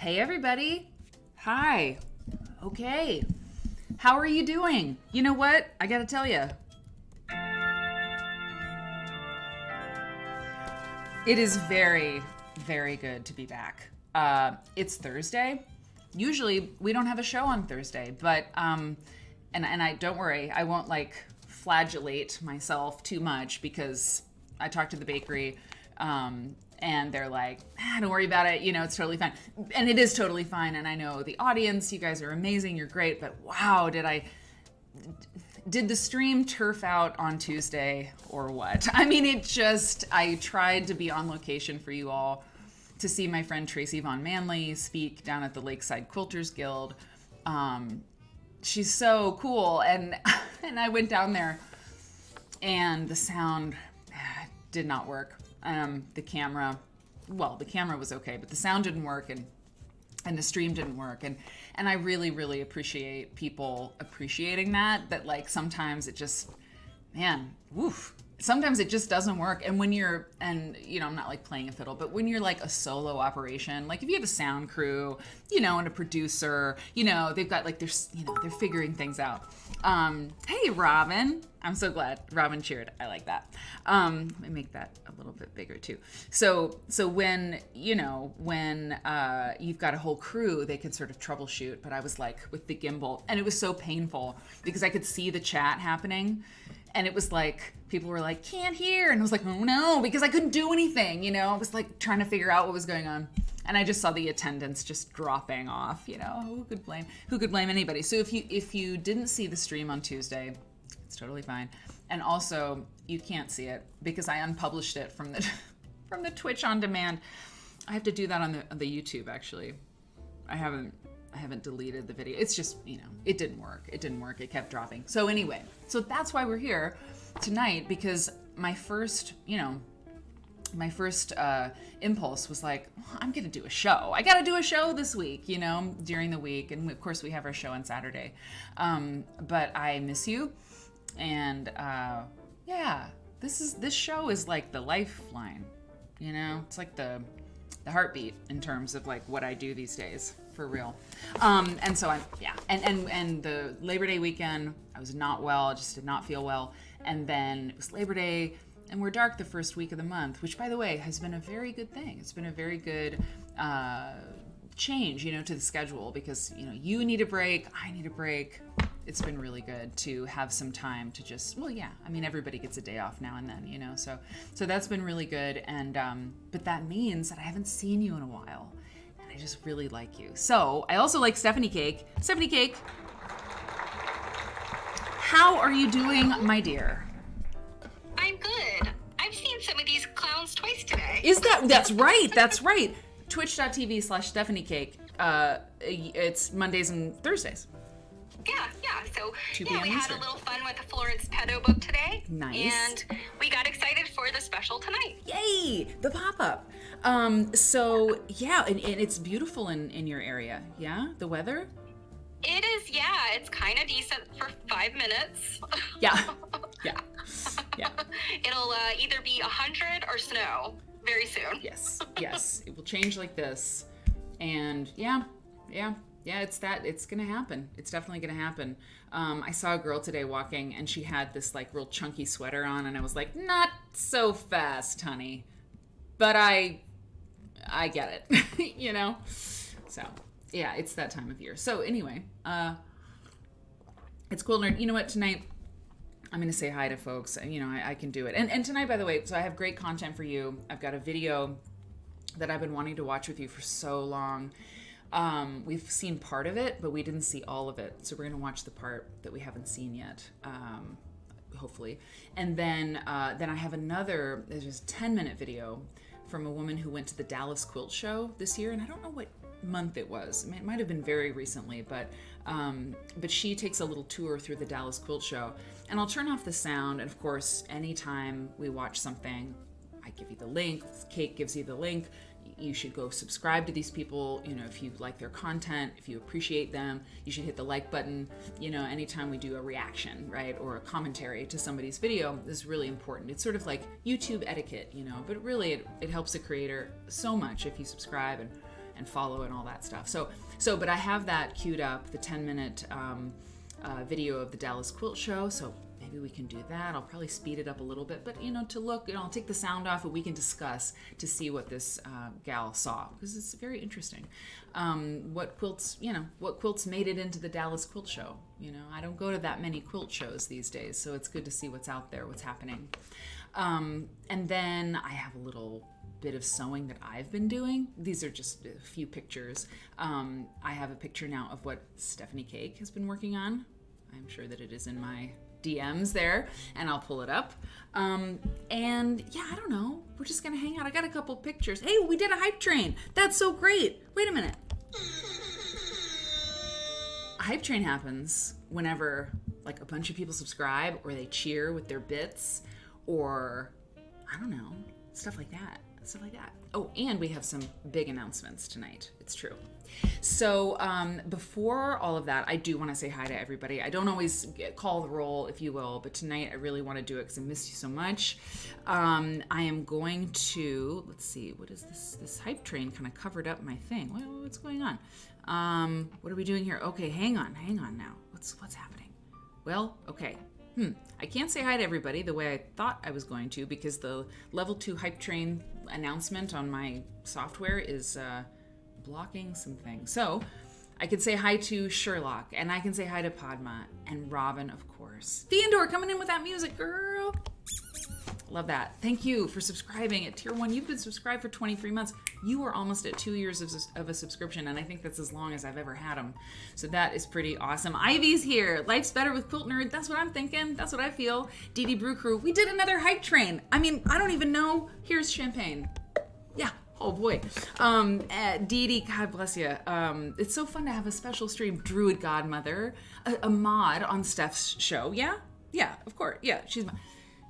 Hey everybody. Hi. Okay. How are you doing? You know what? I gotta tell you. It is very, very good to be back. It's Thursday. Usually we don't have a show on Thursday, but and I don't worry, I won't like flagellate myself too much because I talked to the bakery and they're like, don't worry about it, it's totally fine. And it is totally fine. And I know the audience, you guys are amazing, you're great, but wow, did the stream turf out on Tuesday or what? I mean, I tried to be on location for you all to see my friend Tracy Von Manley speak down at the Lakeside Quilters Guild. She's so cool. And I went down there and the sound did not work. The camera was okay, but the sound didn't work and the stream didn't work. And I really, really appreciate people appreciating that like sometimes it just, sometimes it just doesn't work. And when I'm not like playing a fiddle, but when you're like a solo operation, like if you have a sound crew, and a producer, they've got like, they're figuring things out. Hey, Robin. I'm so glad Robin cheered. I like that. Let me make that a little bit bigger too. So when you've got a whole crew, they can sort of troubleshoot, but I was like with the gimbal and it was so painful because I could see the chat happening. And it was like, people were like, can't hear. And I was like, oh no, because I couldn't do anything, I was like trying to figure out what was going on. And I just saw the attendance just dropping off, who could blame anybody? So if you didn't see the stream on Tuesday, it's totally fine. And also you can't see it because I unpublished it from the Twitch on demand. I have to do that on the YouTube actually. I haven't deleted the video. It's just, it didn't work. It kept dropping. So anyway, that's why we're here tonight, because my first impulse was like, I'm going to do a show. I got to do a show this week, during the week. And of course we have our show on Saturday. But I miss you. And this show is like the lifeline, it's like the heartbeat in terms of like what I do these days. For real. And so and the Labor Day weekend, I was not well, I just did not feel well. And then it was Labor Day and we're dark the first week of the month, which by the way, has been a very good thing. It's been a very good change, to the schedule because, you need a break, I need a break. It's been really good to have some time to just, everybody gets a day off now and then, so that's been really good. And, but that means that I haven't seen you in a while. I just really like you. So I also like Stephanie Cake. Stephanie Cake, how are you doing, my dear? I'm good. I've seen some of these clowns twice today. That's right. Twitch.tv/Stephanie Cake. It's Mondays and Thursdays. Yeah. So we Eastern. had a little fun with the Florence Pedo book today. Nice. And we got excited for the special tonight. Yay! The pop-up. And it's beautiful in your area. Yeah? The weather? It is, it's kind of decent for 5 minutes. Yeah. It'll either be 100 or snow very soon. Yes. It will change like this. And yeah, it's gonna happen. It's definitely gonna happen. I saw a girl today walking and she had this like real chunky sweater on and I was like, not so fast, honey. But I get it, So yeah, it's that time of year. So anyway, it's Quilt Nerd. You know what, tonight I'm gonna say hi to folks. I can do it. And tonight, by the way, so I have great content for you. I've got a video that I've been wanting to watch with you for so long. We've seen part of it, but we didn't see all of it. So we're going to watch the part that we haven't seen yet, hopefully. And then I have there's a 10-minute video from a woman who went to the Dallas Quilt Show this year. And I don't know what month it was. It might have been very recently, but she takes a little tour through the Dallas Quilt Show. And I'll turn off the sound. And of course, anytime we watch something, I give you the link. Kate gives you the link. You should go subscribe to these people. If you like their content, if you appreciate them, you should hit the like button. Anytime we do a reaction, right, or a commentary to somebody's video, this is really important. It's sort of like YouTube etiquette, but really it helps the creator so much if you subscribe and follow and all that stuff. But I have that queued up, the 10-minute video of the Dallas Quilt Show. So maybe we can do that. I'll probably speed it up a little bit, but to look, I'll take the sound off and we can discuss to see what this gal saw, because it's very interesting. What quilts made it into the Dallas Quilt Show. I don't go to that many quilt shows these days, so it's good to see what's out there, what's happening. And then I have a little bit of sewing that I've been doing. These are just a few pictures. I have a picture now of what Stephanie Cake has been working on. I'm sure that it is in my DMs there, and I'll pull it up. And yeah, I don't know. We're just gonna hang out. I got a couple pictures. Hey, we did a hype train. That's so great. Wait a minute. A hype train happens whenever like a bunch of people subscribe, or they cheer with their bits, or I don't know, stuff like that. Oh, and we have some big announcements tonight. It's true. So before all of that, I do want to say hi to everybody. I don't always call the roll, if you will, but tonight I really want to do it because I missed you so much. I am going to, let's see, what is this? This hype train kind of covered up my thing. What's going on? What are we doing here? Okay, hang on now. What's happening? Well, okay. I can't say hi to everybody the way I thought I was going to, because the level 2 hype train announcement on my software is blocking some things. So I could say hi to Sherlock, and I can say hi to Padma and Robin, of course. Theodore coming in with that music, girl. Love that. Thank you for subscribing at Tier 1. You've been subscribed for 23 months. You are almost at 2 years of a subscription, and I think that's as long as I've ever had them. So that is pretty awesome. Ivy's here. Life's better with Quilt Nerd. That's what I'm thinking. That's what I feel. Dee Dee Brew Crew. We did another hype train. I mean, I don't even know. Here's champagne. Yeah. Oh boy. Dee Dee, God bless you. It's so fun to have a special stream. Druid Godmother, a mod on Steph's show. Yeah? Yeah, of course. Yeah, she's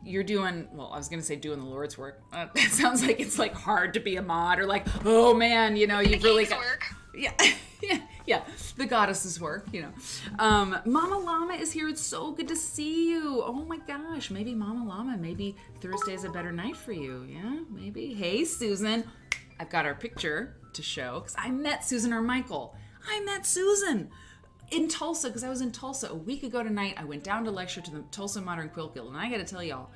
You're doing, well, I was going to say doing the Lord's work. It sounds like it's like hard to be a mod, or like, oh man, you've really got work. Yeah, yeah, the goddess's work, Mama Llama is here. It's so good to see you. Oh my gosh, maybe Mama Llama, maybe Thursday's a better night for you. Yeah, maybe. Hey, Susan, I've got our picture to show because I met Susan or Michael. I met Susan in Tulsa, because I was in Tulsa a week ago tonight. I went down to lecture to the Tulsa Modern Quilt Guild, and I got to tell y'all,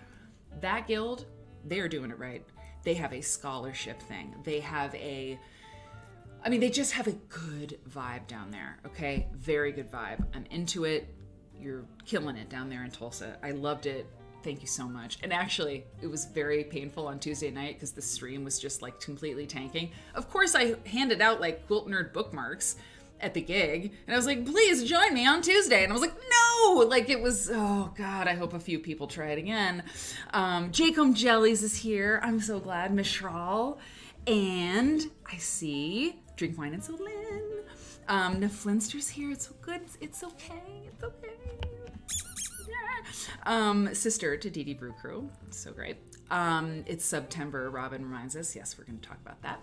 that guild, they are doing it right. They have a scholarship thing. They just have a good vibe down there, okay? Very good vibe. I'm into it. You're killing it down there in Tulsa. I loved it. Thank you so much. And actually, it was very painful on Tuesday night because the stream was just like completely tanking. Of course, I handed out like Quilt Nerd bookmarks at the gig, and I was like, please join me on Tuesday, and I was like, no, like it was, oh god, I hope a few people try it again. Jacom Jellies is here. I'm so glad. Mishral, and I see Drink Wine and Solin. Neflinster's here. It's so good. It's okay. Yeah. Sister to Dee Dee Brew Crew. So great. It's September, Robin reminds us. Yes, we're going to talk about that.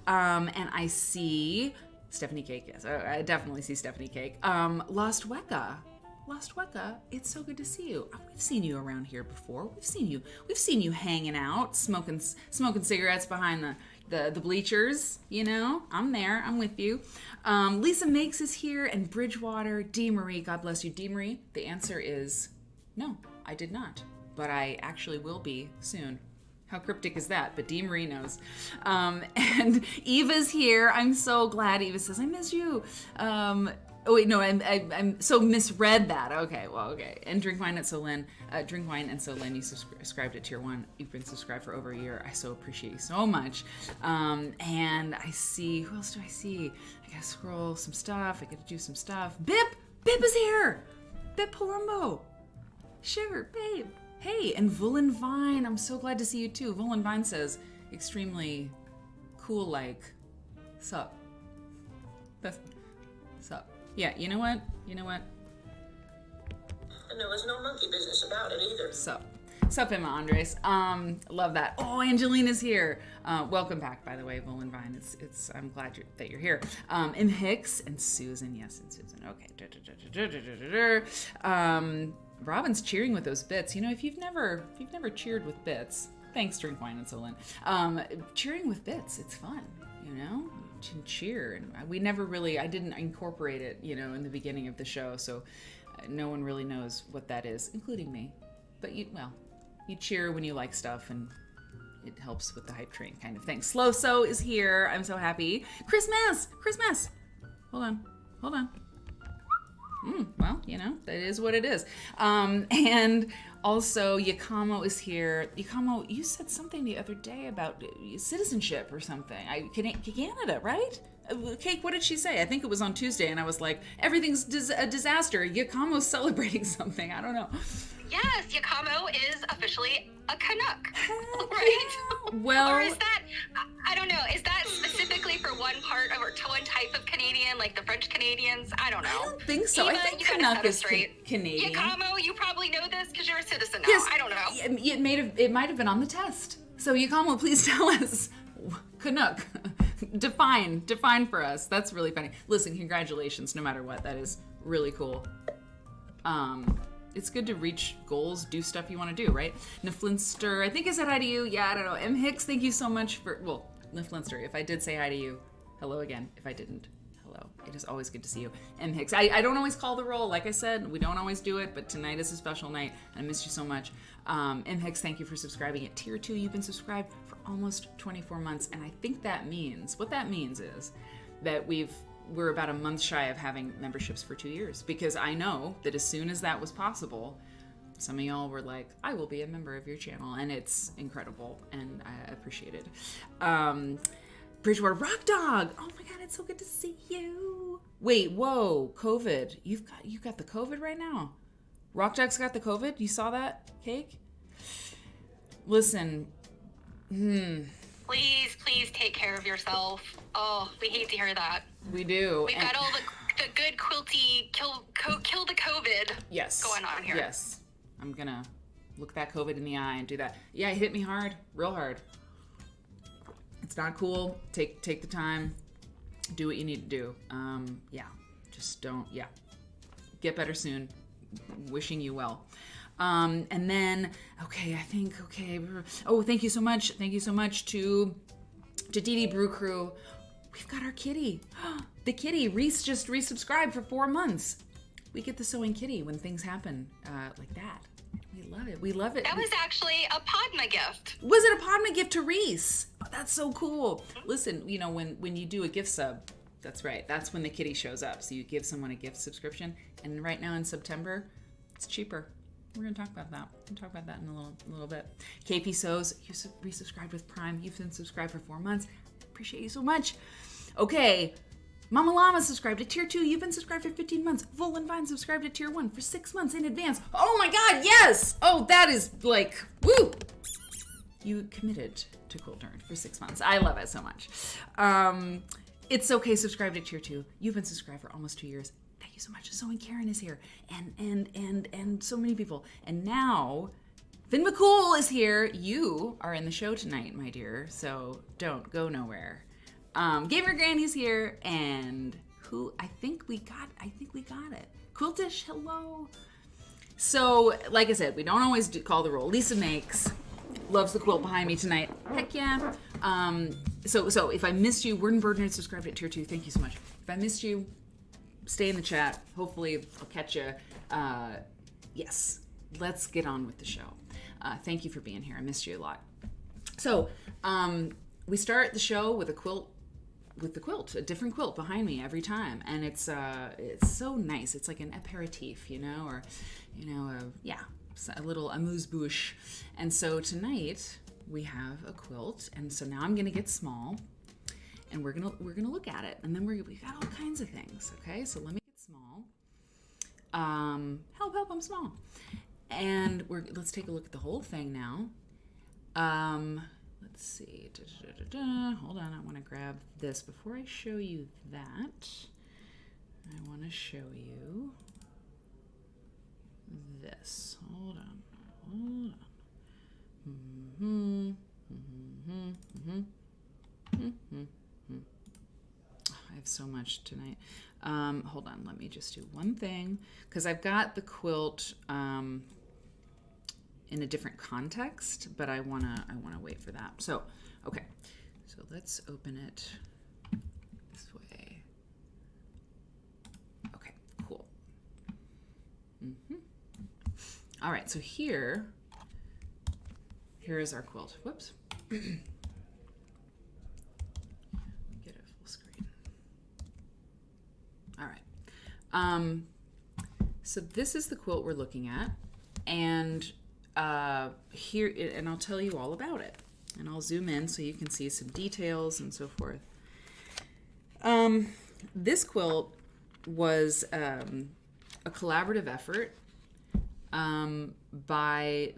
And I see Stephanie Cake, yes. I definitely see Stephanie Cake. Lost Weka, it's so good to see you. We've seen you around here before. We've seen you hanging out, smoking cigarettes behind the bleachers. I'm there. I'm with you. Lisa Makes is here, and Bridgewater. Dee Marie, God bless you. Dee Marie, the answer is no, I did not. But I actually will be soon. How cryptic is that? But Dee Marie knows. And Eva's here. I'm so glad. Eva says, I miss you. Oh wait, no, I'm so misread that. Okay, well, okay. And Drink Wine and Solin, you subscribed at Tier 1. You've been subscribed for over a year. I so appreciate you so much. And I see, who else do I see? I gotta scroll some stuff. I gotta do some stuff. Bip is here. Bip Palumbo. Sure, babe. Hey, and Vulin Vine, I'm so glad to see you too. Vulin Vine says, extremely cool, like, sup. Sup. Yeah, you know what? And there was no monkey business about it either. Sup, Emma Andres. Love that. Oh, Angelina's here. Welcome back, by the way, Vulin Vine. I'm glad that you're here. M. Hicks and Susan. Yes, and Susan. Okay. Robin's cheering with those bits. If you've never cheered with bits, thanks, Drink Wine and Solin. Cheering with bits, it's fun. you know, cheer. And we never really, I didn't incorporate it, you know, in the beginning of the show, so no one really knows what that is, including me. But you cheer when you like stuff, and it helps with the hype train kind of thing. Slow So is here. I'm so happy. Christmas. Hold on. Well, you know, that is what it is. And also, Yakamo is here. Yakamo, you said something the other day about citizenship or something. Canada, right? Cake, what did she say? I think it was on Tuesday, and I was like, everything's a disaster. Yakamo's celebrating something. I don't know. Yes, Yakamo is officially a Canuck, right? Well, or is that, I don't know, is that specifically for one part of, or to one type of Canadian, like the French Canadians? I don't know. I don't think so. Eva, I think you gotta Canuck set us is straight. Canadian. Yakamo, you probably know this because you're a citizen now. Yes, I don't know. It might have been on the test. So Yakamo, please tell us. Canuck. Define for us. That's really funny. Listen, congratulations, no matter what. That is really cool. It's good to reach goals, do stuff you want to do, right? Niflinster, I think I said hi to you. Yeah, I don't know. M. Hicks, thank you so much for, well, Niflinster, if I did say hi to you, hello again. If I didn't, hello. It is always good to see you. M. Hicks, I don't always call the roll. Like I said, we don't always do it, but tonight is a special night. I missed you so much. M. Hicks, thank you for subscribing at Tier 2. You've been subscribed for almost 24 months, and I think that means, what that means is that we're about a month shy of having memberships for 2 years, because I know that as soon as that was possible, some of y'all were like, I will be a member of your channel, and it's incredible, and I appreciate it. Bridgewater Rock Dog, oh my god, it's so good to see you. Wait, whoa, COVID, you got the COVID right now? Rock Dog's got the COVID? You saw that, Cake? Listen, Please take care of yourself. Oh, we hate to hear that. We do. We've got all the good quilty kill the COVID going on here. Yes. I'm gonna look that COVID in the eye and do that. Yeah, it hit me hard, real hard. It's not cool. Take the time. Do what you need to do. Just don't, Get better soon. Wishing you well. And then, oh, thank you so much. Thank you so much to DD Brew Crew. We've got our kitty. The kitty. Reese just resubscribed for 4 months. We get the sewing kitty when things happen like that. We love it. We love it. That was actually a Padma gift. Was it a Padma gift to Reese? Oh, that's so cool. Listen, you know, when you do a gift sub, that's right. That's when the kitty shows up. So you give someone a gift subscription. And right now in September, it's cheaper. We're going to talk about that. We'll talk about that in a little bit. KP Sews, you resubscribed with Prime. You've been subscribed for 4 months. Appreciate you so much. Okay. Mama Llama subscribed to Tier 2. You've been subscribed for 15 months. Volan Vine subscribed to Tier 1 for 6 months in advance. Oh my god, yes! Oh, that is like, woo! You committed to Quilt Nerd for 6 months. I love it so much. It's okay, subscribe to Tier 2. You've been subscribed for almost 2 years. Thank you so much. Sewing Karen is here. And so many people. And now, Finn McCool is here. You are in the show tonight, my dear. So don't go nowhere. Gamer Granny's here. And who I think we got it. Quiltish, hello. So, like I said, we don't always call the roll. Lisa Makes loves the quilt behind me tonight. Heck yeah. So if I missed you, Word and Bird Nerd subscribed at Tier 2. Thank you so much. If I missed you, stay in the chat. Hopefully I'll catch you. Yes, let's get on with the show. Thank you for being here. I missed you a lot. So we start the show with a quilt, a different quilt behind me every time, and it's so nice. It's like an aperitif, or a little amuse-bouche. And so tonight we have a quilt, and so now I'm gonna get small, and we're gonna look at it, and then we got all kinds of things. Okay, so let me get small. Help, I'm small. And let's take a look at the whole thing now. Let's see. Hold on, I want to grab this before I show you that. I want to show you this. Hold on. I have so much tonight. Hold on, let me just do one thing, because I've got the quilt in a different context, but I wanna wait for that. So, okay, so let's open it All right, so here is our quilt. Whoops. Get it full screen. All right. So this is the quilt we're looking at, and here, and I'll tell you all about it. And I'll zoom in so you can see some details and so forth. This quilt was a collaborative effort by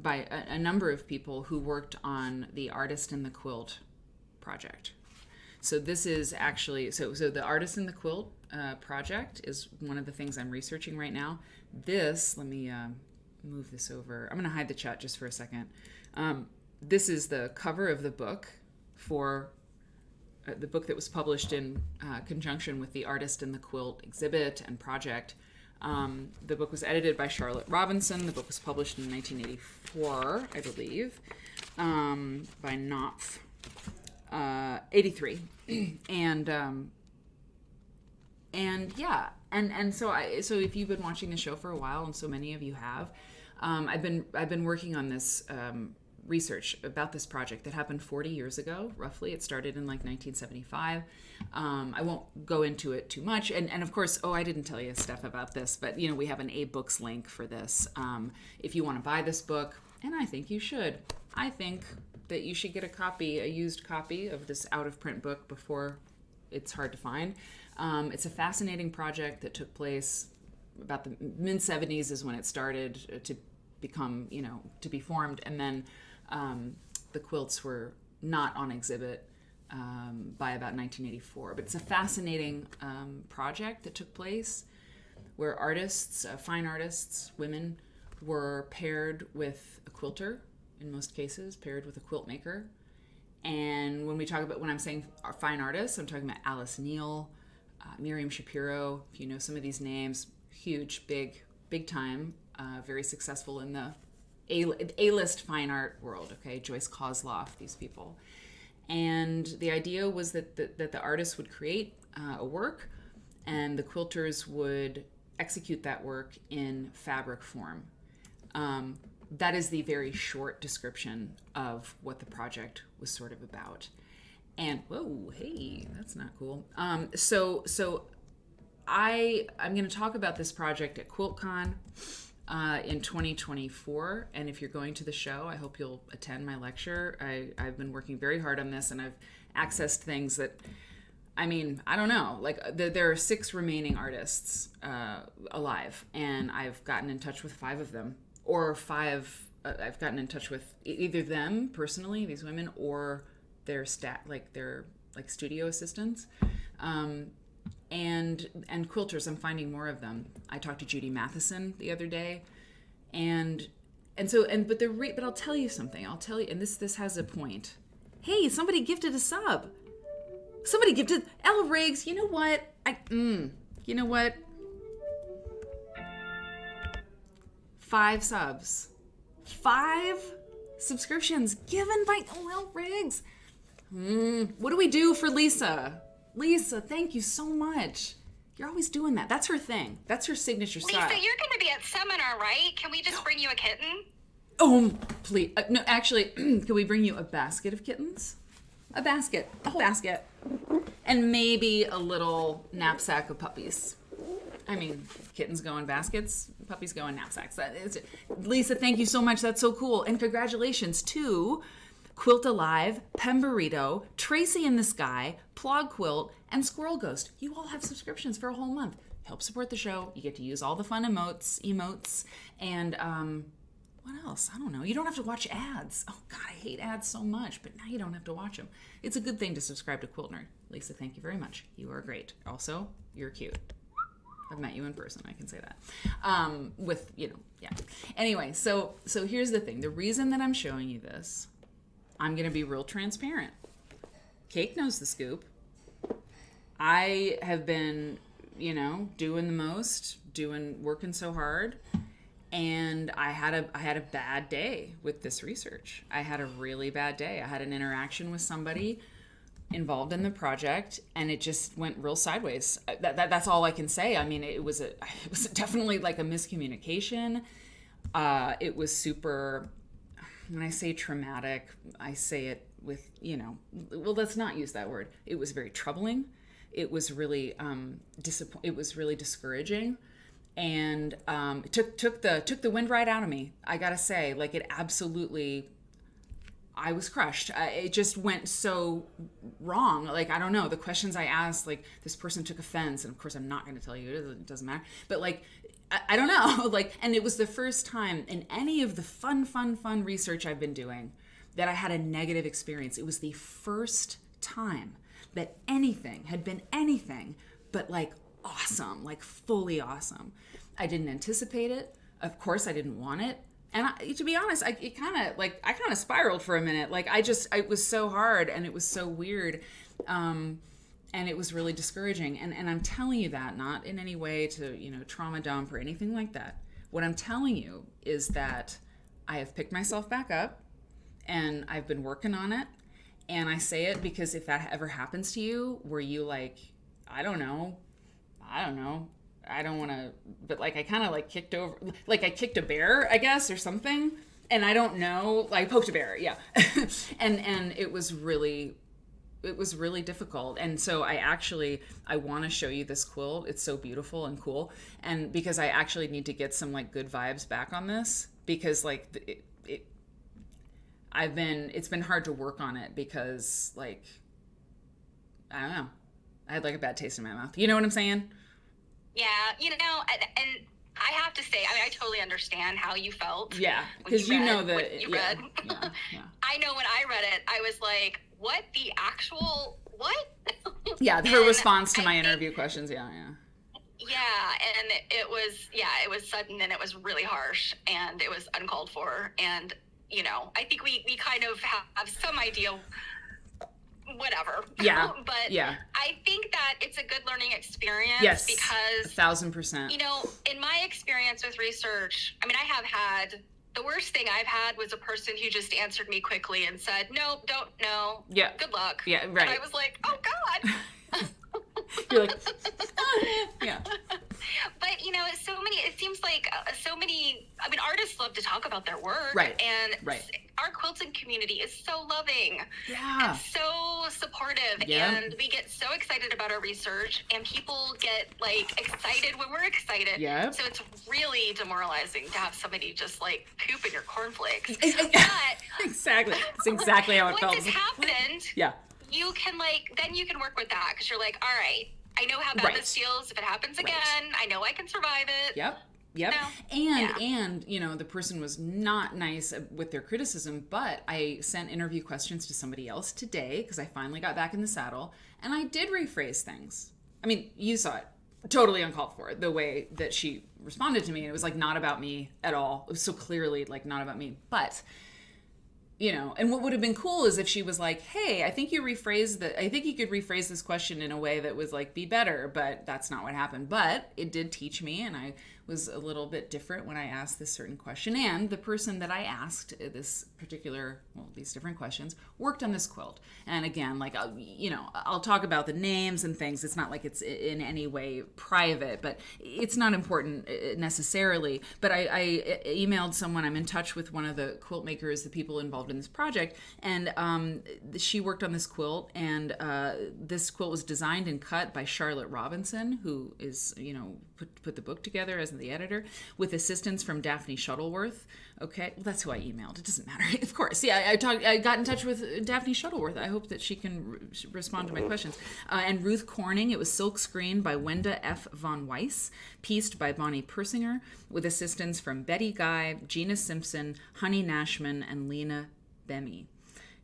a number of people who worked on the Artist in the Quilt project. So this is actually, so the Artist in the Quilt project is one of the things I'm researching right now. This, let me move this over. I'm going to hide the chat just for a second. This is the cover of the book for the book that was published in conjunction with the Artist in the Quilt exhibit and project. The book was edited by Charlotte Robinson. The book was published in 1984, I believe, by Knopf. 83. And yeah, and so if you've been watching the show for a while, and so many of you have, I've been working on this research about this project that happened 40 years ago, roughly. It started in like 1975. I won't go into it too much. And of course, I didn't tell you stuff about this, but we have an A-Books link for this. If you want to buy this book, and I think you should, I think that you should get a used copy of this out-of-print book before it's hard to find. It's a fascinating project that took place about the mid-70s is when it started to become, to be formed. And then the quilts were not on exhibit by about 1984. But it's a fascinating project that took place where artists, fine artists, women, were paired with a quilter, in most cases, paired with a quilt maker. And when I'm saying fine artists, I'm talking about Alice Neal, Miriam Shapiro, if you know some of these names, huge, big time, very successful in the A-list fine art world, okay? Joyce Kozloff, these people. And the idea was that the artists would create a work, and the quilters would execute that work in fabric form. That is the very short description of what the project was sort of about. And whoa, hey, that's not cool. So I'm going to talk about this project at QuiltCon in 2024. And if you're going to the show, I hope you'll attend my lecture. I've been working very hard on this, and I've accessed things that, I don't know, like there are 6 remaining artists alive, and I've gotten in touch with 5 of them, or 5. I've gotten in touch with either them personally, these women, or their their studio assistants, and quilters. I'm finding more of them. I talked to Judy Matheson the other day, but I'll tell you something. And this has a point. Hey, somebody gifted a sub. Somebody gifted Ella Riggs. You know what? You know what? 5 subs. 5 subscriptions given by Ella Riggs. What do we do for Lisa? Lisa, thank you so much. You're always doing that. That's her thing. That's her signature style. Lisa, you're going to be at seminar, right? Can we just bring you a kitten? Oh, please. No, actually, can we bring you a basket of kittens? A basket. A whole basket. And maybe a little knapsack of puppies. Kittens go in baskets, puppies go in knapsacks. Lisa, thank you so much. That's so cool. And congratulations to Quilt Alive, Pemberito, Tracy in the Sky, Plog Quilt, and Squirrel Ghost. You all have subscriptions for a whole month. Help support the show. You get to use all the fun emotes, and what else? I don't know. You don't have to watch ads. Oh God, I hate ads so much, but now you don't have to watch them. It's a good thing to subscribe to Quilt Nerd. Lisa, thank you very much. You are great. Also, you're cute. I've met you in person, I can say that. Yeah. Anyway, so here's the thing. The reason that I'm showing you this, I'm going to be real transparent. Cake knows the scoop. I have been, doing the most, working so hard, and I had a bad day with this research. I had a really bad day. I had an interaction with somebody involved in the project, and it just went real sideways. That's all I can say. I mean, it was definitely like a miscommunication. It was super, when I say traumatic, I say it with, well, let's not use that word. It was very troubling. It was really it was really discouraging, and it took the wind right out of me. I gotta say, like, it absolutely, I was crushed. It just went so wrong. Like, I don't know, the questions I asked, like, this person took offense, and of course I'm not going to tell you, it doesn't matter, but like, I don't know, like, and it was the first time in any of the fun research I've been doing that I had a negative experience. It was the first time that anything had been anything but like awesome, like fully awesome. I didn't anticipate it. Of course I didn't want it. And to be honest, I kind of spiraled for a minute. Like, it was so hard, and it was so weird. And it was really discouraging. And I'm telling you that not in any way to, trauma dump or anything like that. What I'm telling you is that I have picked myself back up, and I've been working on it. And I say it because if that ever happens to you, where you like, I don't know, I don't want to, but like, I kind of like kicked over, like I kicked a bear, I guess, or something. And I don't know, I poked a bear. Yeah. and it was really difficult. And so I want to show you this quilt. It's so beautiful and cool. And because I actually need to get some like good vibes back on this, because like it's been hard to work on it because, like, I don't know, I had like a bad taste in my mouth. You know what I'm saying? Yeah, and I have to say, I mean, I totally understand how you felt. Yeah, because you know that what you read. Yeah. I know when I read it, I was like, "What the actual what?" Yeah, her response to my interview questions. Yeah. Yeah, and it was sudden, and it was really harsh, and it was uncalled for, and I think we kind of have some idea. Whatever. Yeah. But yeah. I think that it's a good learning experience. Yes. Because 1,000%. In my experience with research, I mean, I have had, the worst thing I've had was a person who just answered me quickly and said, "No, don't know. Yeah. Good luck." Yeah. Right. And I was like, "Oh God." You're like, yeah. But it seems like I mean, artists love to talk about their work. Right. And right. Our quilting community is so loving. Yeah. And so supportive. Yeah. And we get so excited about our research, and people get like excited when we're excited. Yeah. So it's really demoralizing to have somebody just like poop in your cornflakes. But exactly. It's exactly how it felt. Once it's happened, yeah. you can then you can work with that, because you're like, all right, I know how bad this feels. If it happens again, I know I can survive it. Yep. And the person was not nice with their criticism, but I sent interview questions to somebody else today because I finally got back in the saddle, and I did rephrase things. I mean, you saw it. Totally uncalled for, the way that she responded to me. It was like not about me at all. It was so clearly like not about me. But and what would have been cool is if she was like, "Hey, I think you could rephrase this question in a way that was like, be better," but that's not what happened. But it did teach me, and I was a little bit different when I asked this certain question. And the person that I asked these different questions worked on this quilt. And again, like, I'll talk about the names and things. It's not like it's in any way private, but it's not important necessarily. But I emailed someone. I'm in touch with one of the quilt makers, the people involved in this project, and she worked on this quilt, and this quilt was designed and cut by Charlotte Robinson, who is, put the book together as the editor, with assistance from Daphne Shuttleworth. Okay, well, that's who I emailed. It doesn't matter, of course. Yeah, I got in touch with Daphne Shuttleworth. I hope that she can respond to my questions. And Ruth Corning. It was silk screened by Wenda F. von Weiss, pieced by Bonnie Persinger, with assistance from Betty Guy, Gina Simpson, Honey Nashman, and Lena Bemme.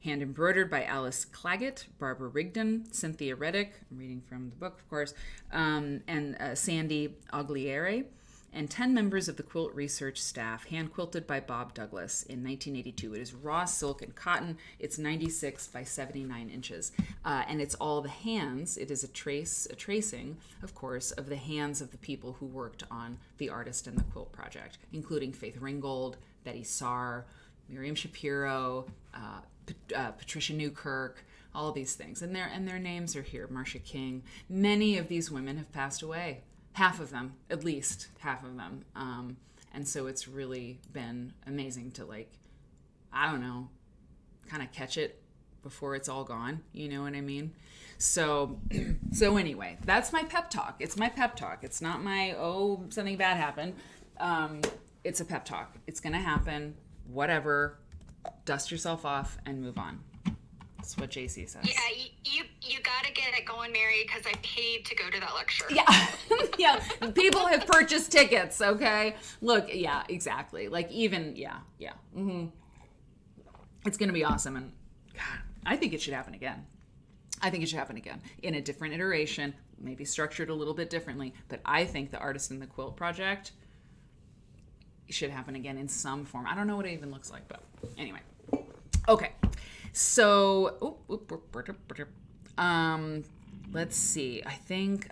Hand embroidered by Alice Claggett, Barbara Rigdon, Cynthia Reddick, I'm reading from the book, of course, and Sandy Agliere, and 10 members of the quilt research staff, hand quilted by Bob Douglas in 1982. It is raw silk and cotton. It's 96 by 79 inches, and it's all the hands. It is a tracing, of course, of the hands of the people who worked on The Artist and the Quilt Project, including Faith Ringgold, Betty Saar, Miriam Shapiro, Patricia Newkirk, all these things. And their names are here. Marcia King. Many of these women have passed away. Half of them, at least half of them. And so it's really been amazing to, like, I don't know, kind of catch it before it's all gone. You know what I mean? So anyway, that's my pep talk. It's my pep talk. It's not my, oh, something bad happened. It's a pep talk. It's going to happen. Whatever. Dust yourself off and move on. That's what JC says. Yeah, you got to get it going, Mary, because I paid to go to that lecture. Yeah. Yeah. People have purchased tickets, okay? Look, yeah, exactly. Like, even, yeah. Mm-hmm. It's going to be awesome. And God, I think it should happen again. I think it should happen again in a different iteration, maybe structured a little bit differently. But I think the Artist in the Quilt project should happen again in some form. I don't know what it even looks like, but anyway. Okay. So, let's see. I think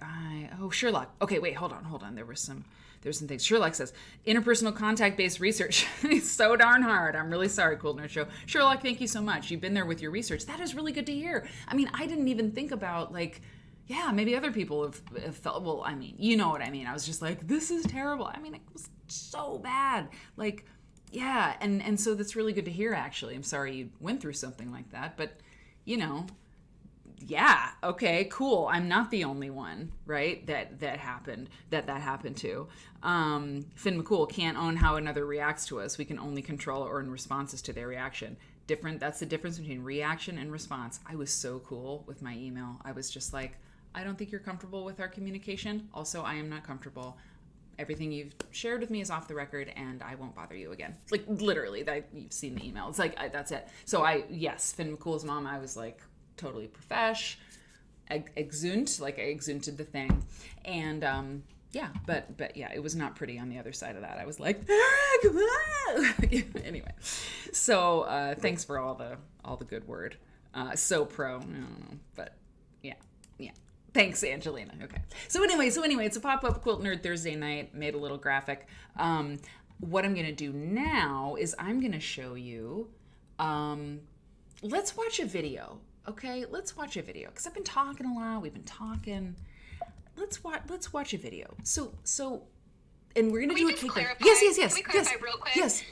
Sherlock. Okay, wait, hold on. There's some things. Sherlock says, interpersonal contact-based research is so darn hard. I'm really sorry, Quilt Nerd Show. Sherlock, thank you so much. You've been there with your research. That is really good to hear. I mean, I didn't even think about, like, yeah, maybe other people have felt, well, I mean, you know what I mean. I was just like, this is terrible. I mean, it was so bad. Like, yeah, and so that's really good to hear, actually. I'm sorry you went through something like that, but, you know, yeah, okay, cool. I'm not the only one, right? That happened to. Finn McCool can't own how another reacts to us. We can only control or in responses to their reaction. That's the difference between reaction and response. I was so cool with my email. I was just like, I don't think you're comfortable with our communication. Also, I am not comfortable. Everything you've shared with me is off the record, and I won't bother you again. Like, literally, you've seen the email. It's like, that's it. So yes, Finn McCool's mom, I was like, totally profesh, exunt, like I exunted the thing. And yeah, but yeah, it was not pretty on the other side of that. I was like, anyway. So thanks for all the good word. So pro, I don't know, but yeah. Thanks, Angelina. Okay. So anyway, it's a pop-up Quilt Nerd Thursday night. Made a little graphic. What I'm gonna do now is I'm gonna show you. Let's watch a video. Okay, let's watch a video because I've been talking a lot. We've been talking. Let's watch a video. So, and we're gonna do a take back. Yes. Can we clarify real quick? Yes.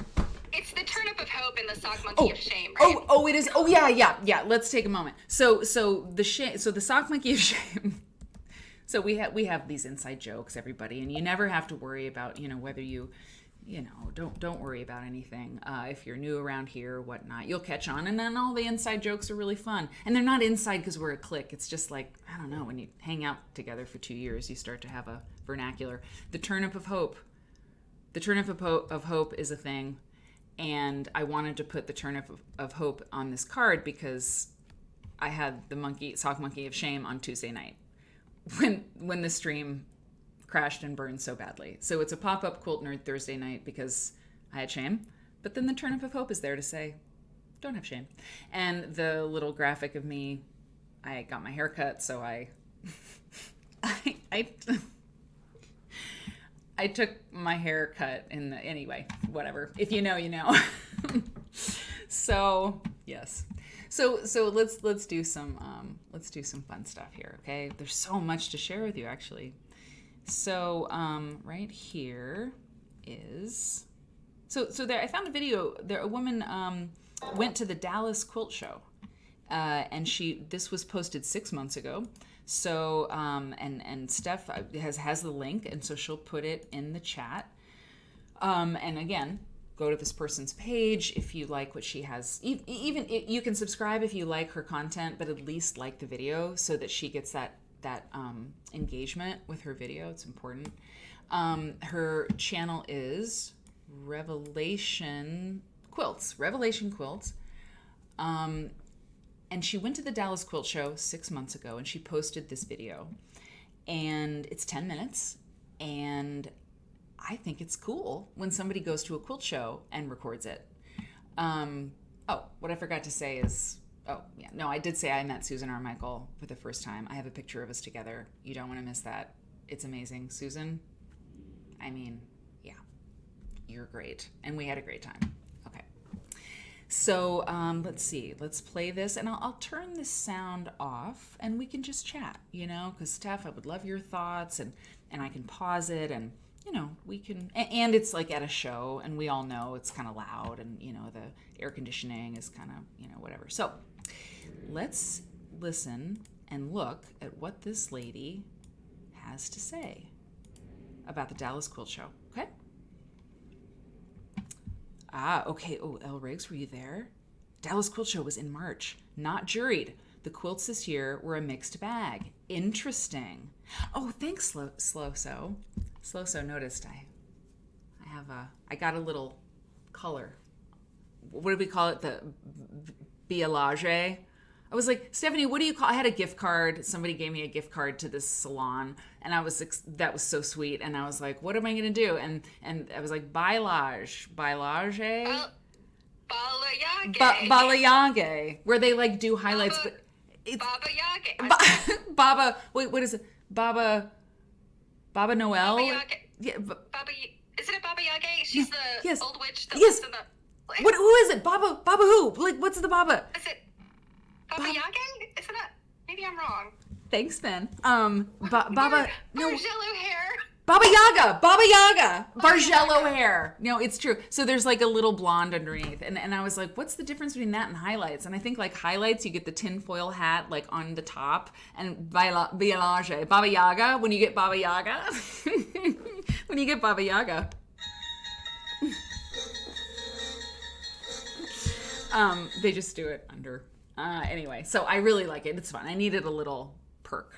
It's the turnip of hope and the sock monkey of shame, right? It is. Oh, yeah. Let's take a moment. So the sock monkey of shame. So we have these inside jokes, everybody, and you never have to worry about, whether you don't worry about anything. If you're new around here or whatnot, you'll catch on. And then all the inside jokes are really fun. And they're not inside because we're a clique. It's just like, I don't know, when you hang out together for 2 years, you start to have a vernacular. The turnip of hope. The turnip of hope is a thing. And I wanted to put the turnip of hope on this card because I had the sock monkey of shame on Tuesday night when the stream crashed and burned so badly. So it's a pop-up Quilt Nerd Thursday night because I had shame. But then the turnip of hope is there to say, don't have shame. And the little graphic of me, I got my hair cut, so I took my hair cut anyway, whatever. If you know, you know. So, yes. So let's do some fun stuff here, okay? There's so much to share with you, actually. So right here is there I found a video. A woman went to the Dallas Quilt Show, and this was posted 6 months ago. So and Steph has the link, and so she'll put it in the chat. And again, go to this person's page if you like what she has. Even you can subscribe if you like her content, but at least like the video so that she gets that engagement with her video. It's important. Her channel is Revelation Quilts. And she went to the Dallas Quilt Show 6 months ago, and she posted this video. And it's 10 minutes, and I think it's cool when somebody goes to a quilt show and records it. What I forgot to say is, I did say I met Susan Armichael for the first time. I have a picture of us together. You don't want to miss that. It's amazing. Susan, I mean, yeah, you're great. And we had a great time. Okay. So let's see. Let's play this, and I'll turn this sound off, and we can just chat. Because Steph, I would love your thoughts, and I can pause it, and we can. And it's like at a show, and we all know it's kind of loud, and the air conditioning is kind of whatever. So let's listen and look at what this lady has to say about the Dallas Quilt Show. Okay. Okay. Oh, Elle Riggs, were you there? Dallas Quilt Show was in March. Not juried. The quilts this year were a mixed bag. Interesting. Oh, thanks, Slow-So. Slow-So noticed I got a little color. What do we call it? The bielage. I was like, Stephanie, what do you call? I had a gift card. Somebody gave me a gift card to this salon, and that was so sweet. And I was like, what am I gonna do? And I was like, balayage. Balayage. Balayage, where they like do highlights, but it's Baba Yaga. Baba. Wait, what is it? Baba Noel. Baba Yaga. Yeah. Baba, isn't it Baba Yaga? She's the old witch that Yes. lives in the. What? Who is it? Baba who? Like, what's the Baba? Is it Baba Yaga? Isn't it? Maybe I'm wrong. Thanks, Ben. Baba. No. Bargello hair. Baba Yaga, Bargello hair. No, it's true. So there's like a little blonde underneath. And I was like, what's the difference between that and highlights? And I think like highlights, you get the tinfoil hat like on the top. And bielage, Baba Yaga, when you get Baba Yaga. When you get Baba Yaga. They just do it under. Anyway, so I really like it. It's fun. I needed a little perk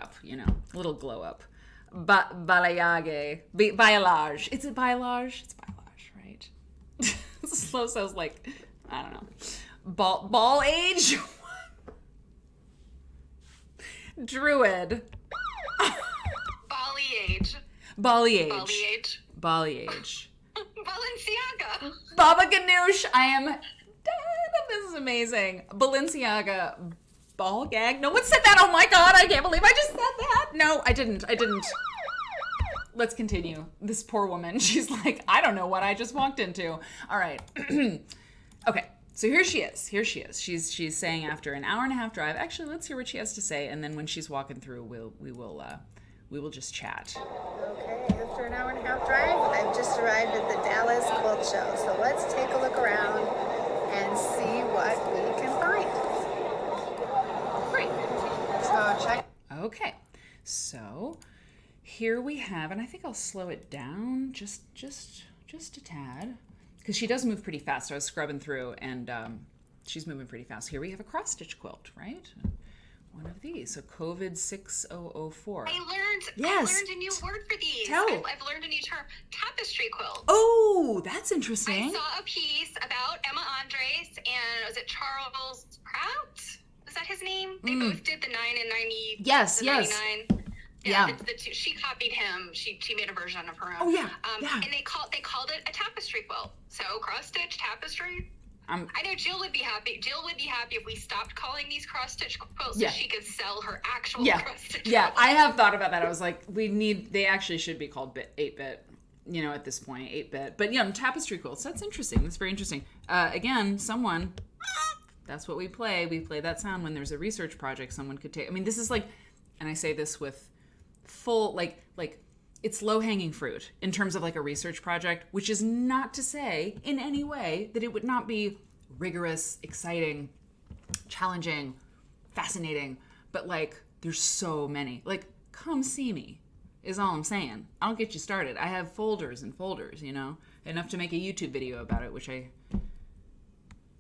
up, a little glow up. Balayage. Bielage. Is it bielage? It's bielage, right? Slow-So's like, I don't know. Ball age? Druid. Balayage. Balayage. Balayage. Balenciaga. Baba Ganoush. I am dead. This is amazing. Balenciaga. Ball gag. No one said that. Oh my God. I can't believe I just said that. No, I didn't. Let's continue. This poor woman. She's like, I don't know what I just walked into. All right. Okay. So here she is. She's saying after an hour and a half drive. Actually, let's hear what she has to say. And then when she's walking through, we will just chat. Okay, after an hour and a half drive, I've just arrived at the Dallas Quilt Show. So let's take a look around and see what we can find. Great. So check. Okay. So here we have, and I think I'll slow it down just a tad, because she does move pretty fast. So I was scrubbing through, and she's moving pretty fast. Here we have a cross stitch quilt, right? One of these. So COVID 6004. I learned a new word for these. I've learned a new term. Tapestry quilt. Oh, that's interesting. I saw a piece about Emma Andres and was it Charles Pratt? Is that his name? They both did the 9 and 90. Yes, the yes. 99. Yeah. The two, she copied him. She made a version of her own. Oh yeah. And they called it a tapestry quilt. So cross stitch tapestry. I know Jill would be happy. Jill would be happy if we stopped calling these cross stitch quilts so she could sell her actual cross stitch. Yeah, quilts. I have thought about that. I was like, they actually should be called 8-bit. At this point, 8-bit. But tapestry quilts. That's interesting. That's very interesting. Again, that's what we play. We play that sound when there's a research project someone could take. I mean, this is like, and I say this with full, like it's low-hanging fruit in terms of like a research project, which is not to say in any way that it would not be rigorous, exciting, challenging, fascinating, but like there's so many. Like, come see me is all I'm saying. I'll get you started. I have folders and folders, enough to make a YouTube video about it, which I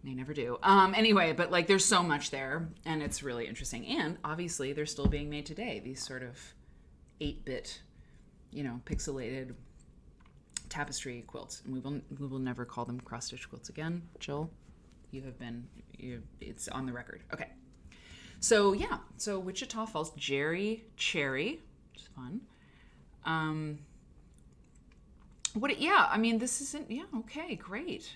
may never do. Anyway, but like there's so much there, and it's really interesting. And obviously they're still being made today, these sort of 8-bit pixelated tapestry quilts, and we will never call them cross stitch quilts again. Jill, it's on the record. Okay, so Wichita Falls, Jerry Cherry, which is fun. This isn't. Yeah, okay, great.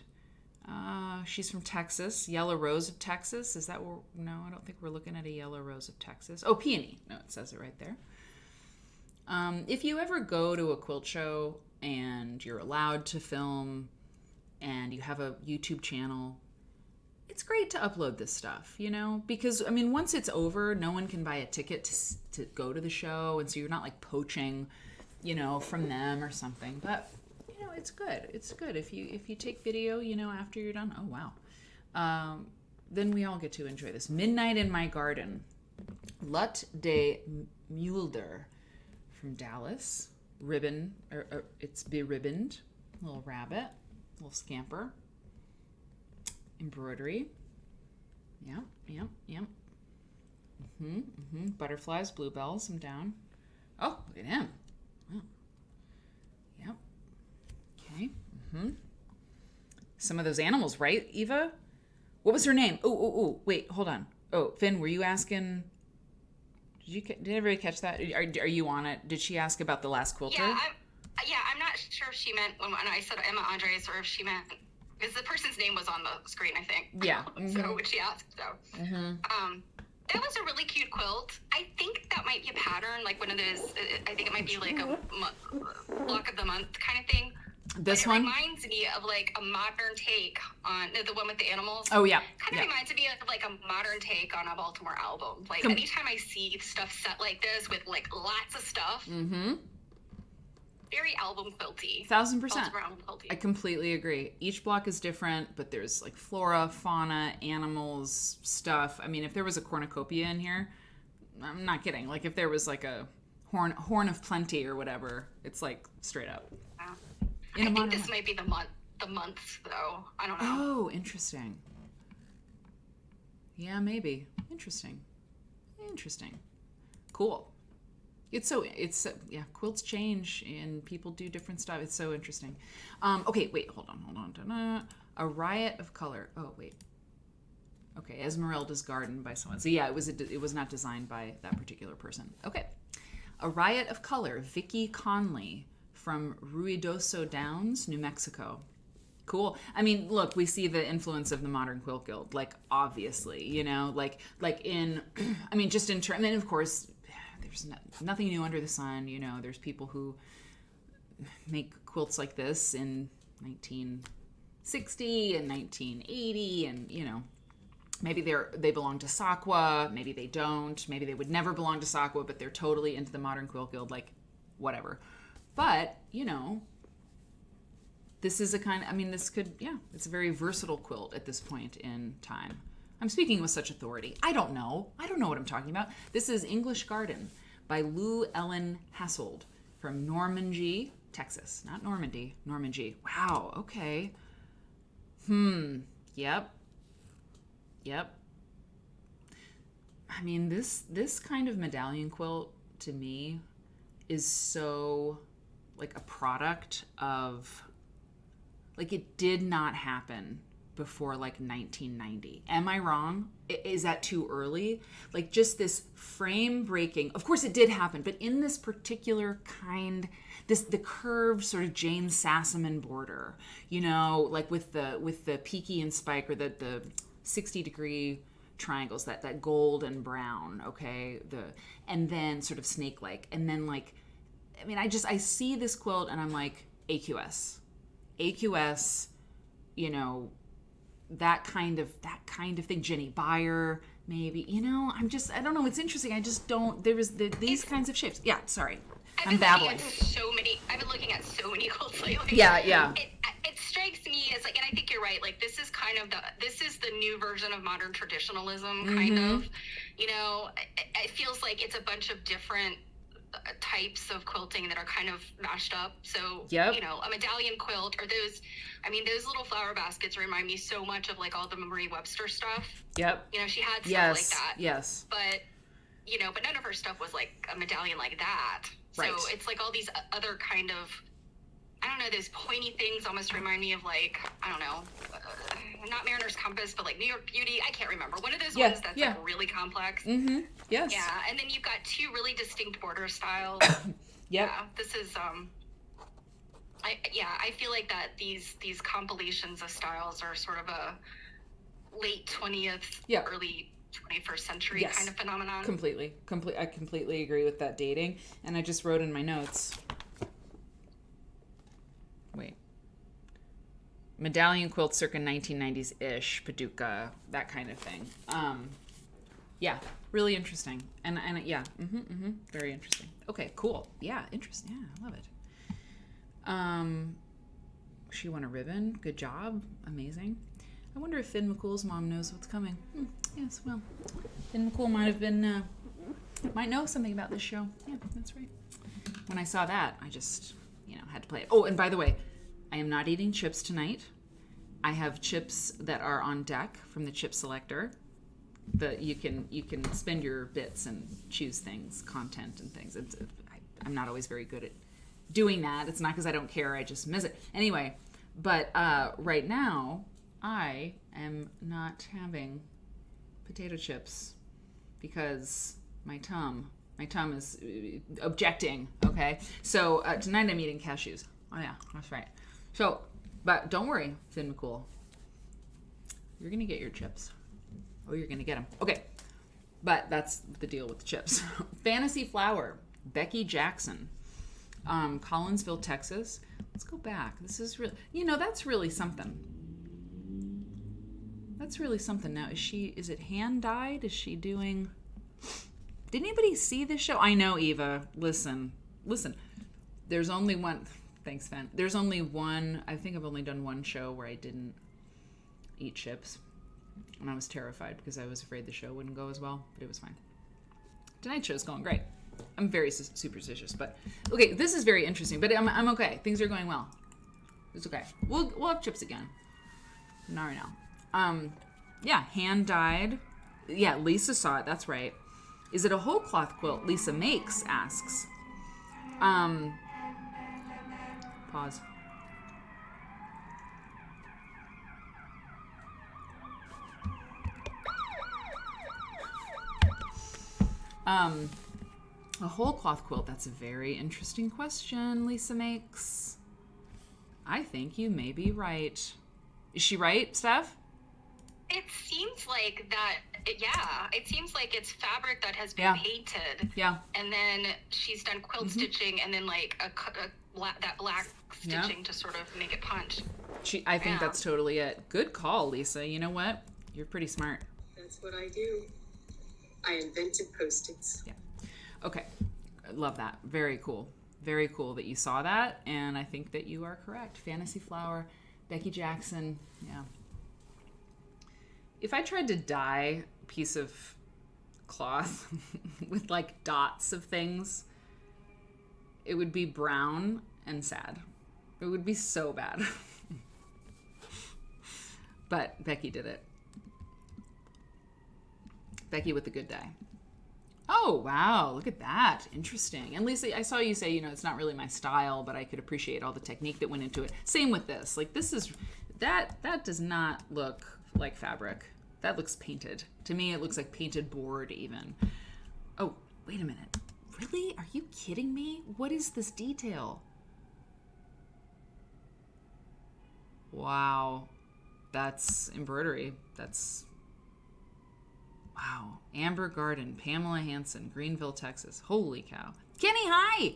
She's from Texas, Yellow Rose of Texas. Is that where? No, I don't think we're looking at a Yellow Rose of Texas. Oh, Peony. No, it says it right there. If you ever go to a quilt show and you're allowed to film and you have a YouTube channel, it's great to upload this stuff, you know, because I mean, once it's over, no one can buy a ticket to go to the show, and so you're not like poaching, you know, from them or something. But you know, it's good. It's good if you take video, you know, after you're done. Oh wow. Then we all get to enjoy this. Midnight in My Garden. Lut de Mulder from Dallas. Ribbon, it's beribboned. Little rabbit, little scamper. Embroidery. Yep. Butterflies, bluebells, I'm down. Oh, look at him. Oh. Yep. Okay. Some of those animals, right, Eva? What was her name? Oh, wait, hold on. Oh, Finn, were you asking... Did everybody catch that? Are you on it? Did she ask about the last quilter? I'm not sure if she meant when I said Emma Andres or if she meant... Because the person's name was on the screen, I think. Yeah. So when she asked, that was a really cute quilt. I think that might be a pattern, like one of those, I think it might be like a block of the month kind of thing. This one? It reminds me of like a modern take on the one with the animals. Oh, yeah. Kind of reminds me of like a modern take on a Baltimore album. Like anytime I see stuff set like this with like lots of stuff, very album quilty. 1000%. Baltimore album quilty. I completely agree. Each block is different, but there's like flora, fauna, animals, stuff. I mean, if there was a cornucopia in here, I'm not kidding. Like if there was like a horn of plenty or whatever, it's like straight up. I think this might be the months though. I don't know. Oh, interesting. Yeah, maybe. Interesting. Cool. Quilts change and people do different stuff. It's so interesting. Okay, wait, hold on. A Riot of Color. Oh, wait. Okay, Esmeralda's Garden by someone. So yeah, it was not designed by that particular person. Okay. A Riot of Color, Vicky Conley from Ruidoso Downs, New Mexico. Cool. I mean, look, we see the influence of the Modern Quilt Guild, like obviously, you know, like in, I mean, just in terms, and then of course, there's nothing new under the sun. You know, there's people who make quilts like this in 1960 and 1980, and you know, maybe they belong to Sakwa, maybe they don't, maybe they would never belong to Sakwa, but they're totally into the Modern Quilt Guild, like whatever. But you know, this is it's a very versatile quilt at this point in time. I'm speaking with such authority. I don't know what I'm talking about. This is English Garden by Lou Ellen Hassold from Normandy, Texas. Not Normandy, Normandy. Wow, okay. Yep. I mean, this kind of medallion quilt to me is so like a product of, like, it did not happen before like 1990. Am I wrong? Is that too early? Like just this frame breaking. Of course it did happen, but in this particular kind, the curved sort of Jane Sassaman border, you know, like with the peaky and spike, or the 60-degree triangles, that gold and brown, okay, and then sort of snake-like, and then like, I mean, I see this quilt and I'm like, AQS, you know, that kind of thing. Jenny Beyer, maybe, you know, I don't know. It's interesting. I just don't, these kinds of shapes. Yeah. Sorry. I'm babbling. I've been looking at so many quilts lately. Yeah. It strikes me as like, and I think you're right. Like this is the new version of modern traditionalism, kind of, you know, it feels like it's a bunch of different types of quilting that are kind of mashed up. So, you know, a medallion quilt, or those little flower baskets remind me so much of like all the Marie Webster stuff. Yep. You know, she had stuff like that. Yes. But, you know, but none of her stuff was like a medallion like that. So it's like all these other kind of, I don't know, those pointy things almost remind me of like, I don't know, not Mariner's Compass, but like New York Beauty. I can't remember. One of those ones that's like really complex. Yes. Yeah, and then you've got two really distinct border styles. Yeah, this is I feel like that these compilations of styles are sort of a late 20th, early 21st century kind of phenomenon. I completely agree with that dating. And I just wrote in my notes. Wait. medallion quilt circa 1990s-ish, Paducah, that kind of thing. Yeah, really interesting. And yeah, very interesting. Okay, cool. Yeah, interesting. Yeah, I love it. She won a ribbon. Good job. Amazing. I wonder if Finn McCool's mom knows what's coming. Yes, well, Finn McCool might know something about this show. Yeah, that's right. When I saw that, I just, had to play it. Oh, and by the way, I am not eating chips tonight. I have chips that are on deck from the chip selector. You can spend your bits and choose things, content and things. I'm not always very good at doing that. It's not because I don't care. I just miss it. Anyway, but right now, I am not having potato chips because my tum is objecting, okay? So tonight I'm eating cashews. Oh yeah, that's right. So, but don't worry, Finn McCool. You're gonna get your chips. Oh, you're gonna get them. Okay, but that's the deal with the chips. Fantasy Flower, Becky Jackson, Collinsville, Texas. Let's go back. This is really, that's really something. That's really something. Now, is it hand dyed? Is she doing... Did anybody see this show? I know, Eva. Listen. There's only one... Thanks, Fan. There's only one... I think I've only done one show where I didn't eat chips. And I was terrified because I was afraid the show wouldn't go as well. But it was fine. Tonight's show's going great. I'm very superstitious. But, okay, this is very interesting. But I'm okay. Things are going well. It's okay. We'll have chips again. Not right now. Yeah, hand dyed. Yeah, Lisa saw it. That's right. Is it a whole cloth quilt Lisa makes? Asks. Pause. A whole cloth quilt. That's a very interesting question Lisa makes. I think you may be right. Is she right, Steph? It seems like that, yeah. It seems like it's fabric that has been painted. Yeah. And then she's done quilt stitching and then like that black stitching to sort of make it punch. I think that's totally it. Good call, Lisa. You know what? You're pretty smart. That's what I do. I invented Post-its. Yeah. Okay. I love that. Very cool. Very cool that you saw that. And I think that you are correct. Fantasy Flower, Becky Jackson. Yeah. If I tried to dye a piece of cloth with like dots of things, it would be brown and sad. It would be so bad. But Becky did it. Becky with the good dye. Oh, wow. Look at that. Interesting. And Lisa, I saw you say, it's not really my style, but I could appreciate all the technique that went into it. Same with this. Like this is, that does not look like fabric. That looks painted. To me, it looks like painted board even. Oh, wait a minute. Really? Are you kidding me? What is this detail? Wow. That's embroidery. That's... Wow. Amber Garden, Pamela Hansen, Greenville, Texas. Holy cow. Kenny, hi!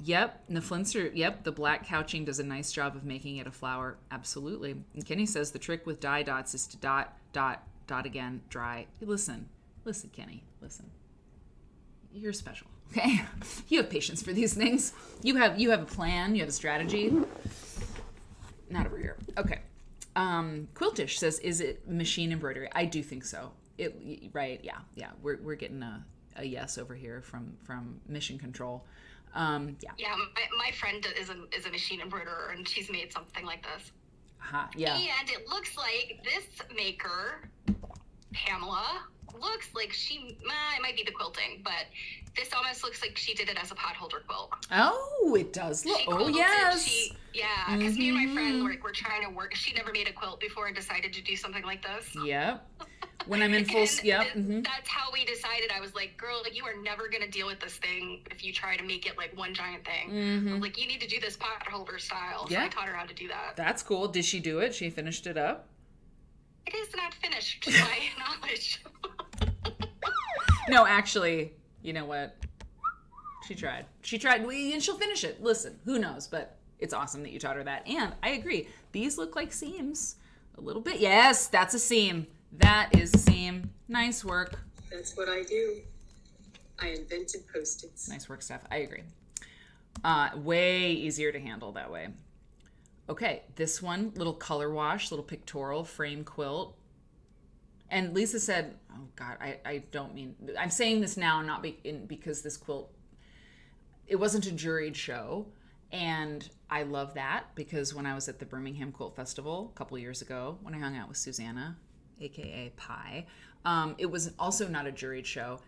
Yep, the black couching does a nice job of making it a flower. Absolutely. And Kenny says the trick with dye dots is to dot, dot, dot again, dry. Listen, Kenny, listen. You're special, okay? You have patience for these things. You have a plan, you have a strategy. Not over here. Okay. Quiltish says, is it machine embroidery? I do think so. Right, yeah. We're getting a yes over here from Mission Control. Yeah, my friend is a machine embroiderer, and she's made something like this. Yeah. And it looks like this maker, Pamela, looks like it might be the quilting, but this almost looks like she did it as a potholder quilt. Oh, it does look. Oh, yes. Because me and my friend we're trying to work. She never made a quilt before and decided to do something like this. Yep. When I'm in full, That's how we decided. I was like, girl, you are never going to deal with this thing if you try to make it like one giant thing. I was like, you need to do this potholder style. So I taught her how to do that. That's cool. Did she do it? She finished it up? It is not finished, to my knowledge. No, actually, you know what? She tried, and she'll finish it. Listen, who knows? But It's awesome that you taught her that. And I agree. These look like seams a little bit. Yes, that's a seam. That is a seam. Nice work. That's what I do. I invented Post-its. Nice work, Steph. I agree. Way easier to handle that way. Okay, this one, little color wash, little pictorial frame quilt. And Lisa said, oh God, I don't mean, I'm saying this now not because this quilt, it wasn't a juried show. And I love that because when I was at the Birmingham Quilt Festival a couple years ago, when I hung out with Susanna, AKA Pie, it was also not a juried show,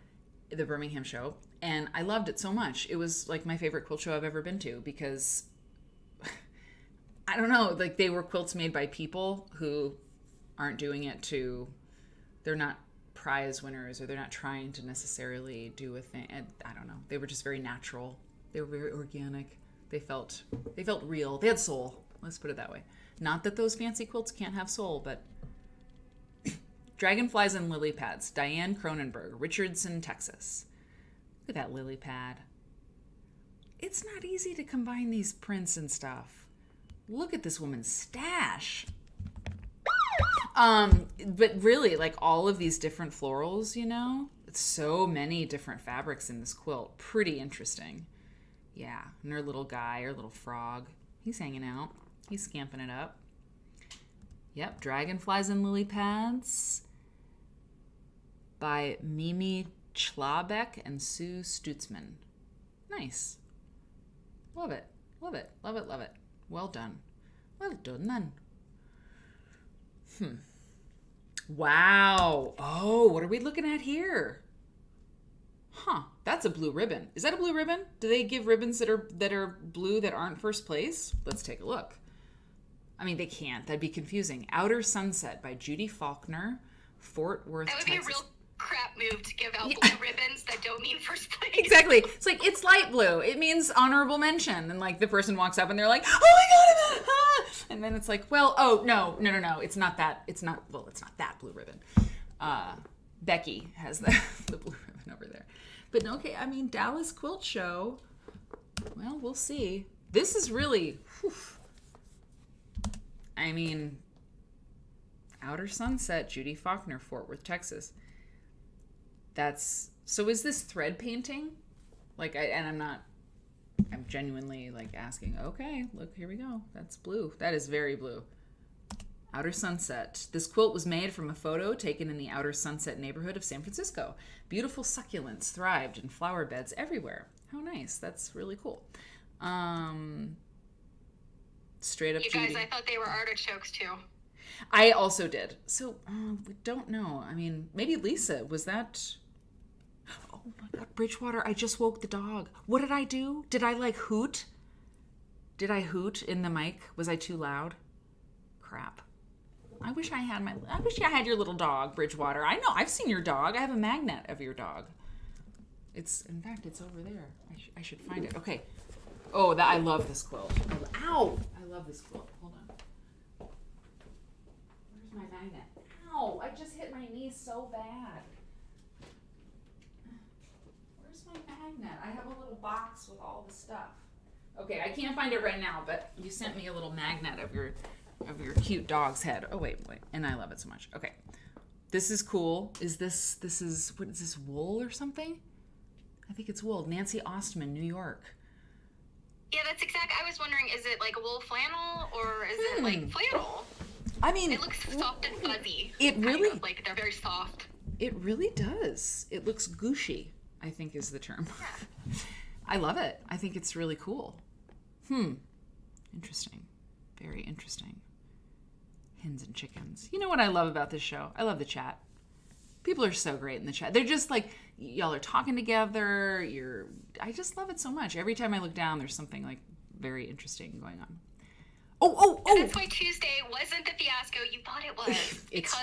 the Birmingham show. And I loved it so much. It was like my favorite quilt show I've ever been to because I don't know, like they were quilts made by people who aren't doing it to, they're not prize winners or they're not trying to necessarily do a thing. And I don't know. They were just very natural. They were very organic. They felt real. They had soul. Let's put it that way. Not that those fancy quilts can't have soul, but Dragonflies and Lily Pads, Diane Cronenberg, Richardson, Texas. Look at that lily pad. It's not easy to combine these prints and stuff. Look at this woman's stash. But really, like all of these different florals, you know, it's so many different fabrics in this quilt. Pretty interesting. Yeah, and her little guy, her little frog, he's hanging out. He's scamping it up. Yep, Dragonflies and Lily Pads by Mimi Chlabeck and Sue Stutzman. Nice. Love it. Love it. Love it. Love it. Well done. Well done then. Wow. Oh, what are we looking at here? Huh, that's a blue ribbon. Is that a blue ribbon? Do they give ribbons that are blue that aren't first place? Let's take a look. I mean, they can't. That'd be confusing. Outer Sunset by Judy Faulkner, Fort Worth, That would Texas. be a real crap move to give out blue ribbons that don't mean first place. Exactly. It's like, it's light blue. It means honorable mention. And like the person walks up and they're like, oh my God, and then it's like, well, oh, no. It's not that. It's not that blue ribbon. Becky has the blue ribbon over there. But okay, I mean, Dallas Quilt Show. Well, we'll see. This is really, I mean, Outer Sunset, Judy Faulkner, Fort Worth, Texas. So is this thread painting? Like, I'm genuinely like asking, okay, look, here we go. That's blue. That is very blue. Outer Sunset. This quilt was made from a photo taken in the Outer Sunset neighborhood of San Francisco. Beautiful succulents thrived in flower beds everywhere. How nice. That's really cool. Straight up You guys, Judy. I thought they were artichokes too. I also did. So, we don't know. I mean, maybe Lisa, was that... Oh my God, Bridgewater, I just woke the dog. What did I do? Did I like hoot? Did I hoot in the mic? Was I too loud? Crap. I wish I had your little dog, Bridgewater. I know, I've seen your dog. I have a magnet of your dog. In fact, it's over there. I should find it. Okay. Oh, I love this quilt. Ow! I love this quilt. Hold on. Where's my magnet? Ow! I just hit my knee so bad. Where's my magnet? I have a little box with all the stuff. Okay, I can't find it right now, but you sent me a little magnet of your cute dog's head. Oh, wait. And I love it so much. Okay. This is cool. What is this, wool or something? I think it's wool. Nancy Ostman, New York. Yeah, that's exact. I was wondering, is it like wool flannel or is it like flannel? I mean, It looks soft and fuzzy. It really, like they're very soft. It really does. It looks gushy, I think is the term. Yeah. I love it. I think it's really cool. Interesting. Very interesting. Hens and chickens. You know what I love about this show? I love the chat. People are so great in the chat. They're just like, y'all are talking together. I just love it so much. Every time I look down, there's something like very interesting going on. Oh. And that's why Tuesday wasn't the fiasco you thought it was. Because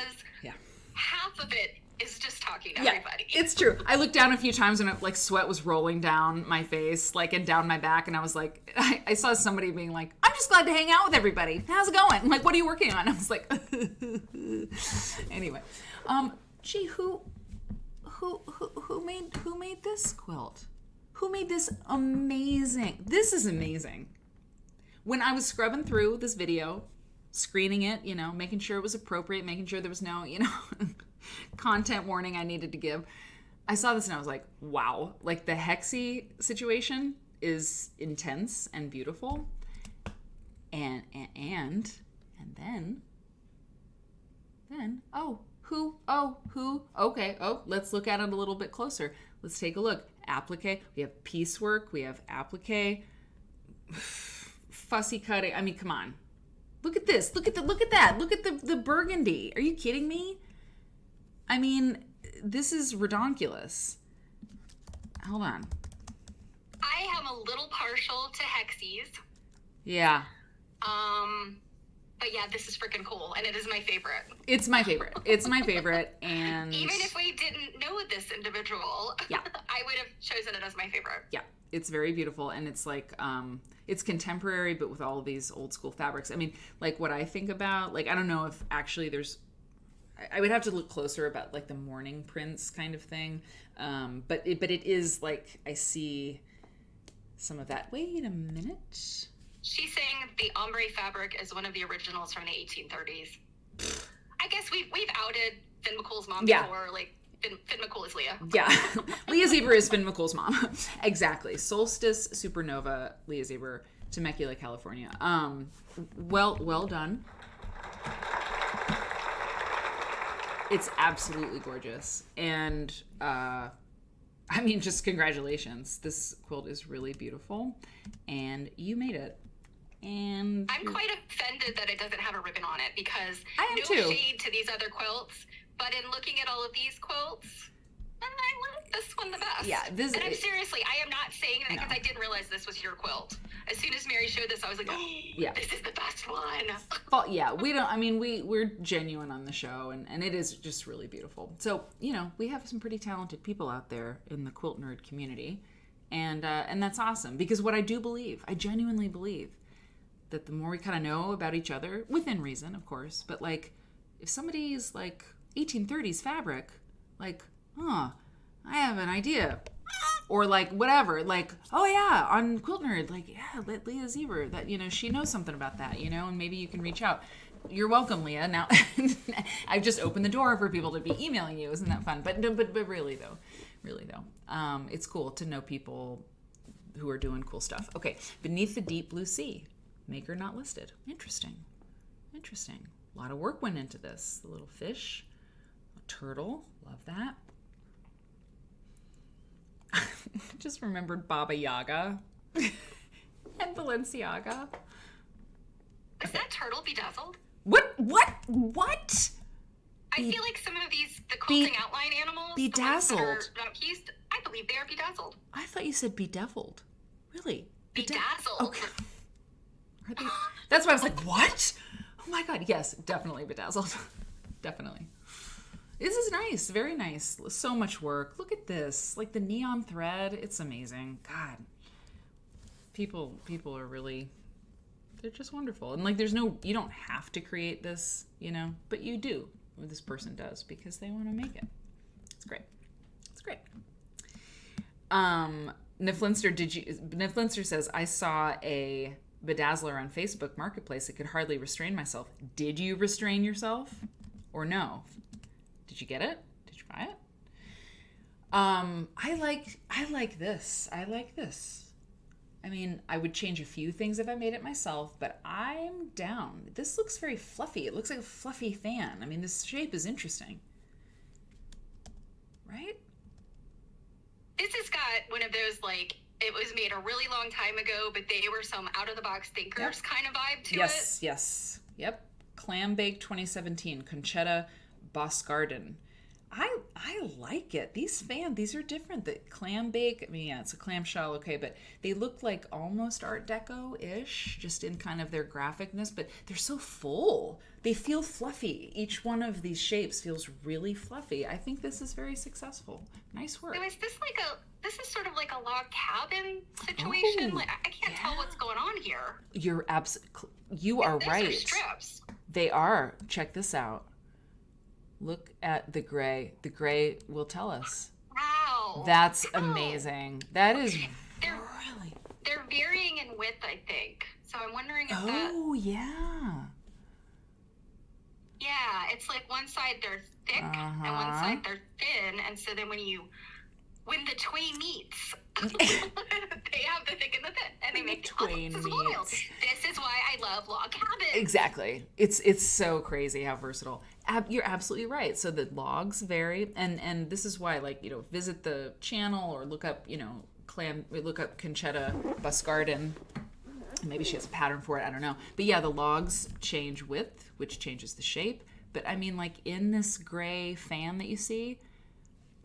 half of it is just talking to everybody. It's true. I looked down a few times and like sweat was rolling down my face, like, and down my back. And I was like, I saw somebody being like, I'm just glad to hang out with everybody. How's it going? I'm like, what are you working on? I was like, anyway. Gee, who made this quilt? Who made this amazing? This is amazing. when I was scrubbing through this video, screening it, you know, making sure it was appropriate, making sure there was no, you know, content warning I needed to give, I saw this and I was like, wow, like the Hexy situation is intense and beautiful. And then, who? Okay, let's look at it a little bit closer. Let's take a look. Applique, we have piecework, we have applique, fussy cutting. I mean, come on. Look at this. Look at that. Look at the burgundy. Are you kidding me? I mean, this is redonkulous. Hold on. I am a little partial to Hexies. Yeah. But yeah, this is freaking cool, and it is my favorite. It's my favorite, and even if we didn't know this individual, yeah, I would have chosen it as my favorite. Yeah, it's very beautiful, and it's like it's contemporary, but with all of these old school fabrics. I mean, like what I think about, like I don't know if actually there's. I would have to look closer about like the morning prints kind of thing, but it is like I see some of that. Wait a minute. She's saying the ombre fabric is one of the originals from the 1830s. I guess we've outed Finn McCool's mom before. Like Finn McCool is Leah. Yeah, Leah Zieber is Finn McCool's mom. Exactly. Solstice Supernova Leah Zieber, Temecula, California. Well done. It's absolutely gorgeous, and I mean, just congratulations. This quilt is really beautiful, and you made it. And I'm quite offended that it doesn't have a ribbon on it, because I am no too. shade to these other quilts, but in looking at all of these quilts, I like this one the best. Yeah, and I'm seriously, I am not saying that because I didn't realize this was your quilt. As soon as Mary showed this, I was like, oh, yeah, this is the best one. Well, yeah, we don't. I mean, we're genuine on the show, and it is just really beautiful. So you know, we have some pretty talented people out there in the Quilt Nerd community, and that's awesome, because what I do believe, I genuinely believe, that the more we kind of know about each other, within reason, of course, but like if somebody's like 1830s fabric, like, I have an idea. Or like whatever, like, oh yeah, on Quilt Nerd, like, yeah, let Leah Zieber, that, you know, she knows something about that, you know, and maybe you can reach out. You're welcome, Leah. Now, I've just opened the door for people to be emailing you. Isn't that fun? But really though, it's cool to know people who are doing cool stuff. Okay, Beneath the Deep Blue Sea, maker not listed. Interesting. A lot of work went into this. The little fish, a turtle, love that. Just remembered Baba Yaga and Balenciaga. Is that turtle bedazzled? What? I feel like some of these, the quilting outline animals, bedazzled. The ones that are not pieced, I believe they are bedazzled. I thought you said bedeviled. Really? Bedazzled. Okay. Are they? That's why I was like, what? Oh my God. Yes, definitely bedazzled. Definitely. This is nice. Very nice. So much work. Look at this. Like the neon thread. It's amazing. God. People are really, they're just wonderful. And like, you don't have to create this, you know, but you do. Or this person does, because they want to make it. It's great. Niflinster says, I saw a bedazzler on Facebook Marketplace. I could hardly restrain myself. Did you restrain yourself or no? Did you get it? Did you buy it? I like this. I mean, I would change a few things if I made it myself, but I'm down. This looks very fluffy. It looks like a fluffy fan. I mean, this shape is interesting. Right? This has got one of those, like, it was made a really long time ago, but they were some out-of-the-box thinkers kind of vibe to it. Yes. Yep. Clam Bake 2017, Conchetta Bosgarden. I like it. These are different. The clam bake, I mean, yeah, it's a clamshell, okay, but they look like almost Art Deco-ish, just in kind of their graphicness, but they're so full. They feel fluffy. Each one of these shapes feels really fluffy. I think this is very successful. Nice work. So is this is sort of like a log cabin situation? Like, I can't tell what's going on here. You are right. These are strips. They are. Check this out. Look at the gray. The gray will tell us. Wow. That's amazing. That is they're, really... they're varying in width, I think. So I'm wondering if that. Oh, yeah. Yeah, it's like one side they're thick and one side they're thin, and so then when the twain meets, they have the thick and the thin, and they make the twain meets. This is why I love log cabins. Exactly. It's so crazy how versatile. You're absolutely right. So the logs vary, and this is why, like, visit the channel or look up Conchetta Buscardin. Maybe she has a pattern for it, I don't know. But yeah, the logs change width, which changes the shape. But I mean, like, in this gray fan that you see,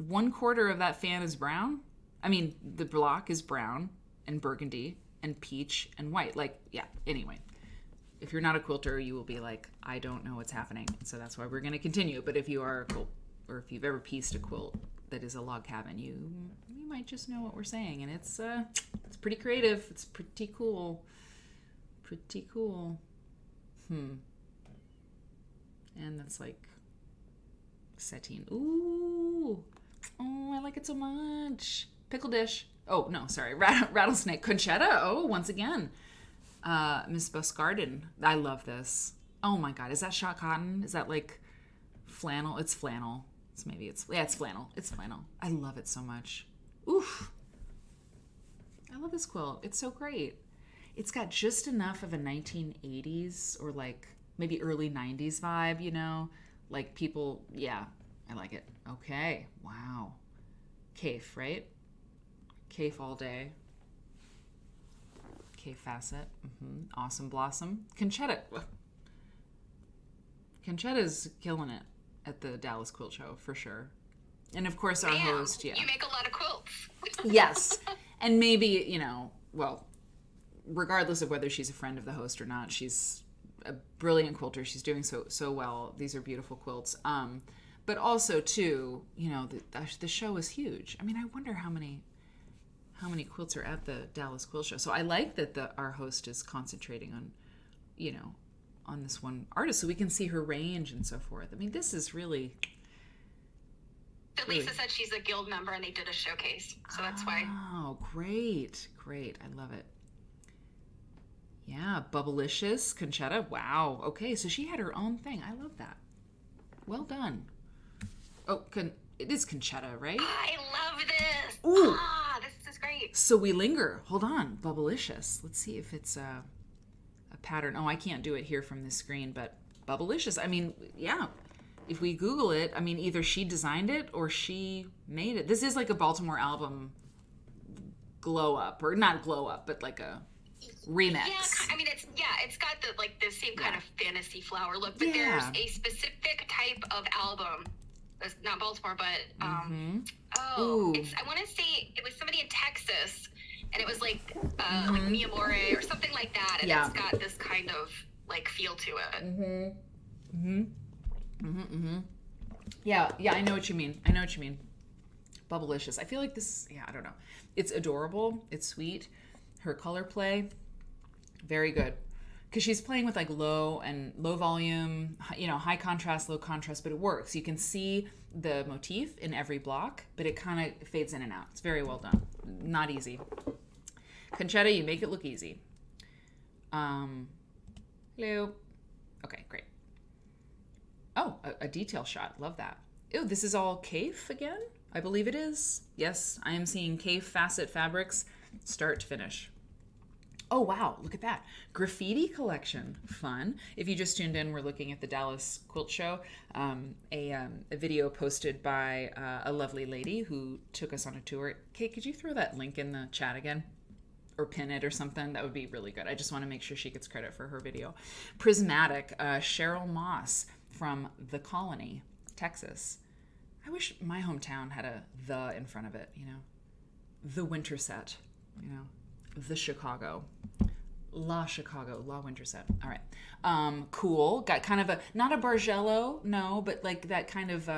1/4 of that fan is brown. I mean, the block is brown and burgundy and peach and white. Like, yeah, anyway. If you're not a quilter, you will be like, I don't know what's happening. So that's why we're going to continue. But if you are a quilt, or if you've ever pieced a quilt that is a log cabin, you might just know what we're saying. And it's pretty creative. It's pretty cool. Pretty cool. And that's like sateen. Ooh. Oh, I like it so much. Pickle dish. Oh, no, sorry. Rattlesnake. Conchetta. Oh, once again. Miss Buscardin. I love this. Oh my God. Is that shot cotton? Is that like flannel? It's flannel. It's flannel. It's flannel. I love it so much. Oof. I love this quilt. It's so great. It's got just enough of a 1980s or like maybe early 90s vibe, like people, yeah, I like it. Okay. Wow. Cafe, right? Cafe all day. Cafe facet. Awesome blossom. Conchetta's killing it at the Dallas Quilt Show for sure. And of course our host, yeah. You make a lot of quilts. Yes. And maybe, well, regardless of whether she's a friend of the host or not, she's a brilliant quilter. She's doing so well. These are beautiful quilts. But also too, the show is huge. I mean, I wonder how many quilts are at the Dallas Quilt Show. So I like that our host is concentrating on, on this one artist so we can see her range and so forth. I mean, this is really. So Lisa said she's a guild member and they did a showcase. So that's why. Oh, great. I love it. Yeah, Bubblicious, Conchetta. Wow. Okay, so she had her own thing. I love that. Well done. Oh, it is Conchetta, right? I love this. Ooh. This is great. So we linger. Hold on. Bubblicious. Let's see if it's a pattern. Oh, I can't do it here from this screen, but Bubblicious. I mean, yeah. If we Google it, I mean, either she designed it or she made it. This is like a Baltimore album glow up, or not glow up, but like a remix. Yeah, I mean, it's got the same kind of fantasy flower look, but there's a specific type of album. It's not Baltimore, but I want to say it was somebody in Texas, and it was like Mi Amore or something like that, and it's got this kind of like feel to it. Yeah, I know what you mean. Bubblicious. I feel like this, I don't know. It's adorable. It's sweet. Her color play, very good. Because she's playing with like low volume, high contrast, low contrast, but it works. You can see the motif in every block, but it kind of fades in and out. It's very well done. Not easy. Conchetta, you make it look easy. Hello. Okay, great. Oh, a detail shot. Love that. Ew, this is all Cafe again? I believe it is. Yes, I am seeing Cafe facet fabrics start to finish. Oh, wow. Look at that. Graffiti collection. Fun. If you just tuned in, we're looking at the Dallas Quilt Show, a video posted by a lovely lady who took us on a tour. Kate, could you throw that link in the chat again? Or pin it or something? That would be really good. I just want to make sure she gets credit for her video. Prismatic. Cheryl Moss from The Colony, Texas. I wish my hometown had a "the" in front of it, The Winterset, The Chicago. La Chicago, La Winterset. All right. Cool. Got kind of not a Bargello, no, but like that kind of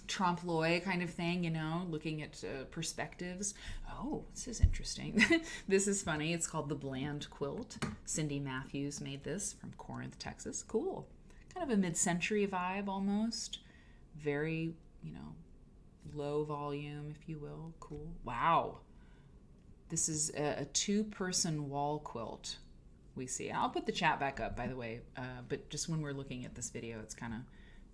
trompe l'oeil kind of thing, looking at perspectives. Oh, this is interesting. This is funny. It's called the Bland Quilt. Cindy Matthews made this from Corinth, Texas. Cool. Kind of a mid-century vibe almost. Very, low volume, if you will. Cool. Wow. This is a 2-person wall quilt we see. I'll put the chat back up, by the way, but just when we're looking at this video, it's kind of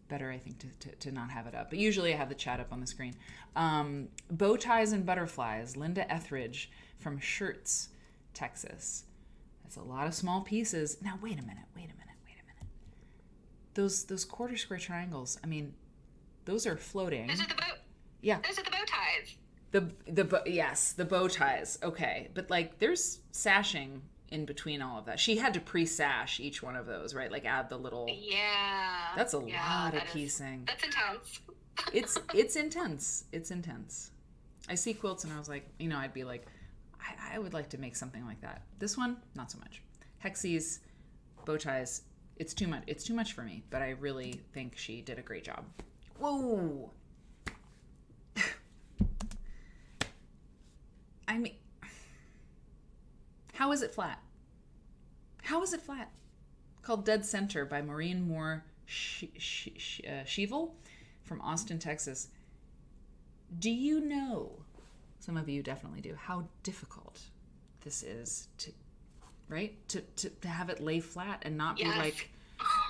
better, I think, to not have it up. But usually I have the chat up on the screen. Bow Ties and Butterflies, Linda Etheridge from Shirts, Texas. That's a lot of small pieces. Now, wait a minute. Those quarter square triangles, I mean, those are floating. Those are the bow. Yeah. Those are the bow ties. Yes, the bow ties. Okay, but like there's sashing in between all of that. She had to pre-sash each one of those, right? Like add the little. Yeah. That's a lot of piecing. That's intense. It's intense. It's intense. I see quilts and I was like, I'd be like, I would like to make something like that. This one, not so much. Hexies, bow ties. It's too much. It's too much for me. But I really think she did a great job. Whoa. I mean, how is it flat? How is it flat? Called Dead Center by Maureen Moore Shevel from Austin, Texas. Do you know, some of you definitely do, how difficult this is to have it lay flat and not be like,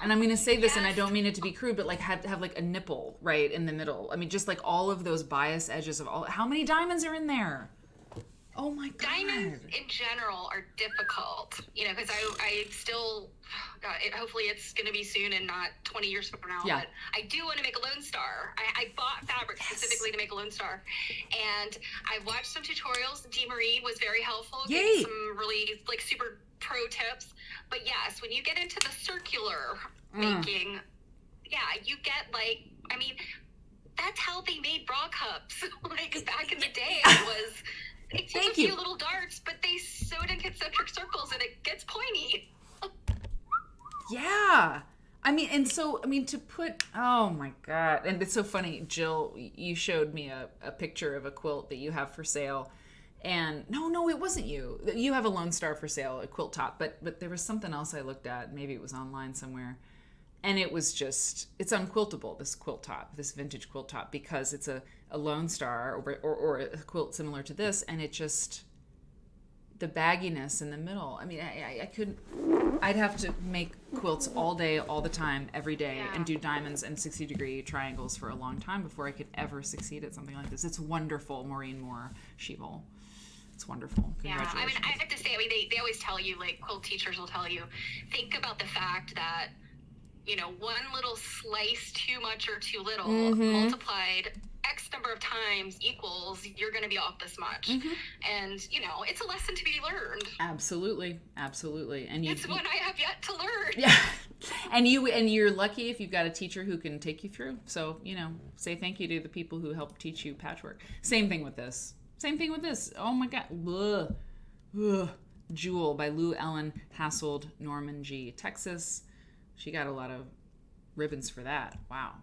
and I'm going to say this and I don't mean it to be crude, but like have like a nipple right in the middle. I mean, just like all of those bias edges of how many diamonds are in there? Oh my God. Diamonds in general are difficult, because I still, hopefully it's going to be soon and not 20 years from now, but I do want to make a Lone Star. I bought fabric specifically to make a Lone Star, and I watched some tutorials. Dee Marie was very helpful, gave some really like super pro tips. But yes, when you get into the circular making, you get that's how they made bra cups. Like back in the day, it was... They took a few little darts, but they sewed in concentric circles and it gets pointy. Yeah. To put, oh my God. And it's so funny, Jill, you showed me a picture of a quilt that you have for sale. And no, it wasn't you. You have a Lone Star for sale, a quilt top, but there was something else I looked at. Maybe it was online somewhere. And it was just, it's unquiltable, this quilt top, this vintage quilt top, because it's a Lone Star or a quilt similar to this, and it just, the bagginess in the middle. I mean, I couldn't, I'd have to make quilts all day, all the time, every day, and do diamonds and 60-degree triangles for a long time before I could ever succeed at something like this. It's wonderful, Maureen Moore Shevel. It's wonderful. Congratulations. Yeah, I mean, I have to say, they always tell you, like quilt teachers will tell you, think about the fact that, one little slice too much or too little multiplied X number of times equals you're going to be off this much. And, it's a lesson to be learned. Absolutely. And it's one I have yet to learn. Yeah. And you're lucky if you've got a teacher who can take you through. So, say thank you to the people who helped teach you patchwork. Same thing with this. Oh my God. Ugh. Jewel by Lou Ellen Hassold, Norman G, Texas. She got a lot of ribbons for that. Wow.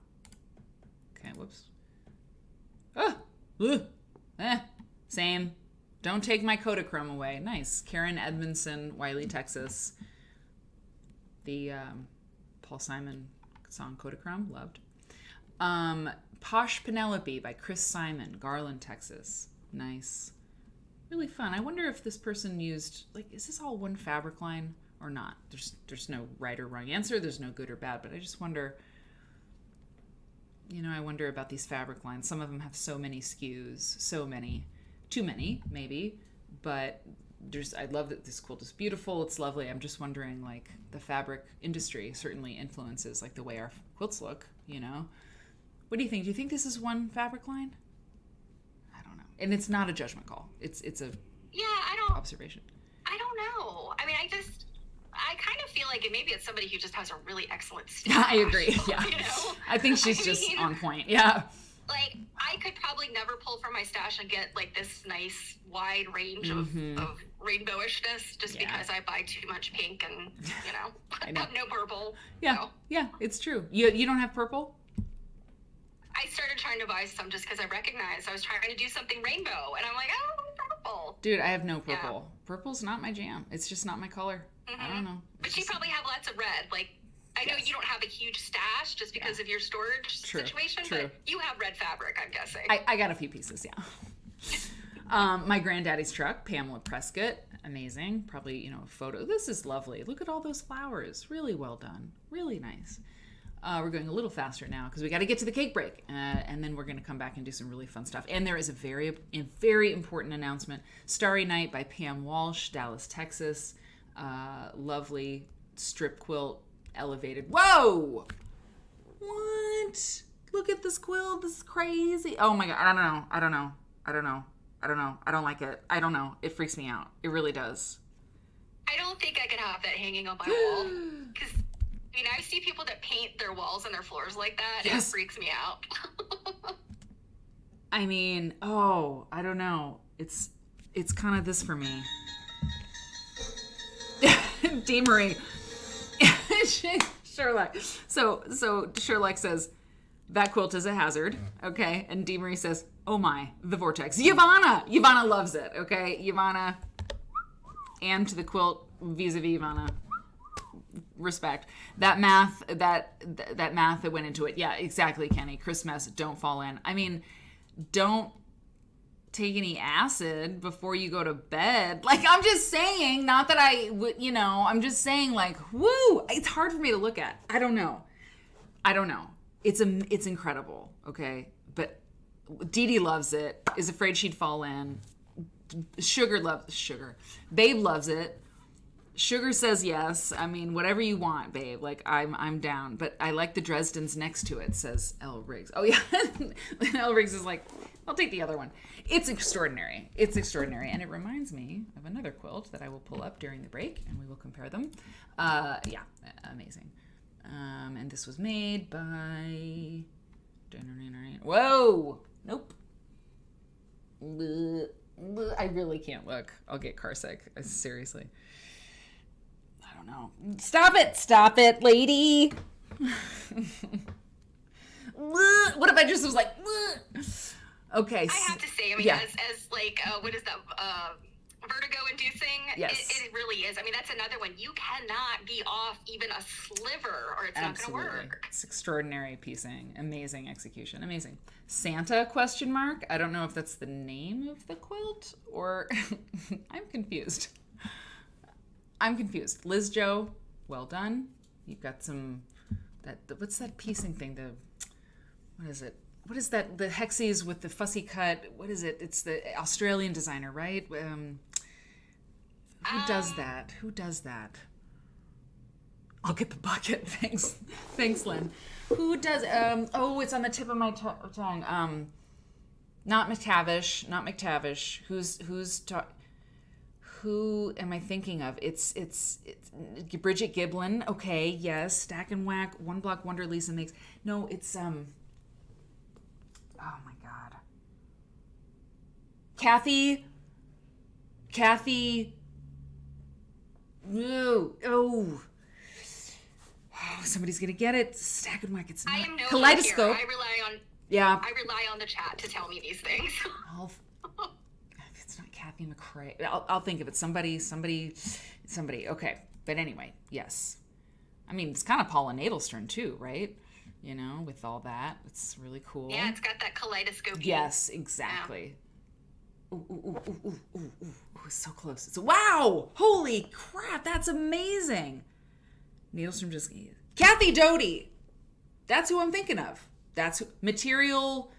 Okay, whoops. Same. Don't take my Kodachrome away. Nice. Karen Edmondson, Wiley, Texas. The Paul Simon song Kodachrome, loved. Posh Penelope by Chris Simon, Garland, Texas. Nice. Really fun. I wonder if this person used, is this all one fabric line or not? There's no right or wrong answer. There's no good or bad, but I just wonder, I wonder about these fabric lines. Some of them have so many SKUs, too many maybe, but I love that this quilt is beautiful. It's lovely. I'm just wondering, the fabric industry certainly influences the way our quilts look, What do you think? Do you think this is one fabric line? I don't know. And it's not a judgment call. It's a observation. I don't know. I mean, I kind of feel like maybe it's somebody who just has a really excellent stash. I agree. Yeah. I think she's just on point. Yeah. I could probably never pull from my stash and get this nice wide range of rainbowishness just because I buy too much pink and, I have no purple. Yeah. So. Yeah, it's true. You don't have purple? I started trying to buy some just because I recognized I was trying to do something rainbow, and I'm like, oh, purple. Dude, I have no purple. Yeah. Purple's not my jam. It's just not my color. I don't know. But you probably have lots of red. I know you don't have a huge stash just because of your storage situation, but you have red fabric, I'm guessing. I got a few pieces, yeah. My granddaddy's truck, Pamela Prescott. Amazing. Probably, a photo. This is lovely. Look at all those flowers. Really well done. Really nice. We're going a little faster now because we got to get to the cake break. And then we're going to come back and do some really fun stuff. And there is a very important announcement. Starry Night by Pam Walsh, Dallas, Texas. Lovely strip quilt, elevated. Whoa! What? Look at this quilt. This is crazy. Oh my God. I don't know. I don't like it. I don't know. It freaks me out. It really does. I don't think I could have that hanging on my wall. Because, I see people that paint their walls and their floors like that. Yes. It freaks me out. I don't know. It's kind of this for me. Dee Marie. Sherlock. So Sherlock says, that quilt is a hazard, okay? And Dee Marie says, oh my, the vortex. Ivana loves it, okay? Ivana, and to the quilt, vis-a-vis Ivana. Respect. That math that went into it. Yeah, exactly, Kenny. Christmas, don't fall in. Don't take any acid before you go to bed. Like, I'm just saying, not that I would, I'm just saying, like, woo, it's hard for me to look at. I don't know. It's incredible, okay? But Dee Dee loves it, is afraid she'd fall in. Babe loves it. Sugar says yes. Whatever you want, babe. Like, I'm down. But I like the Dresden's next to it, says Elle Riggs. Oh, yeah. Elle Riggs is like, I'll take the other one. It's extraordinary. And it reminds me of another quilt that I will pull up during the break, and we will compare them. Yeah, amazing. And this was made by... Whoa! Nope. I really can't look. I'll get carsick. Seriously. I don't know. Stop it, lady. What if I just was like... Okay. I have to say, as like, what is that? Vertigo inducing. Yes. It really is. That's another one. You cannot be off even a sliver or it's Absolutely. Not going to work. It's extraordinary piecing. Amazing execution. Amazing. Santa ? I don't know if that's the name of the quilt or I'm confused. Liz Jo, well done. You've got some what's that piecing thing? What is it? What is that? The hexes with the fussy cut. What is it? It's the Australian designer, right? Who does that? I'll get the bucket. Thanks, Lynn. Who does? It's on the tip of my tongue. Not McTavish. Who am I thinking of? It's Bridget Giblin. Okay, yes. Stack and Whack. One Block Wonder. Lisa makes. No, it's Oh my God. Kathy. Oh, somebody's gonna get it. Stack and Whack. It's not. I am no Kaleidoscope. Here. Yeah. I rely on the chat to tell me these things. It's not Kathy McCrae. I'll think of it. Somebody. Okay, but anyway, yes. It's kind of Paula Nadelstern too, right? With all that, it's really cool. Yeah, it's got that kaleidoscope. Yes, exactly. Yeah. Ooh, it's so close. Wow! Holy crap, that's amazing. Nadelstrom just... Kathy Doty! That's who I'm thinking of. That's who... Material...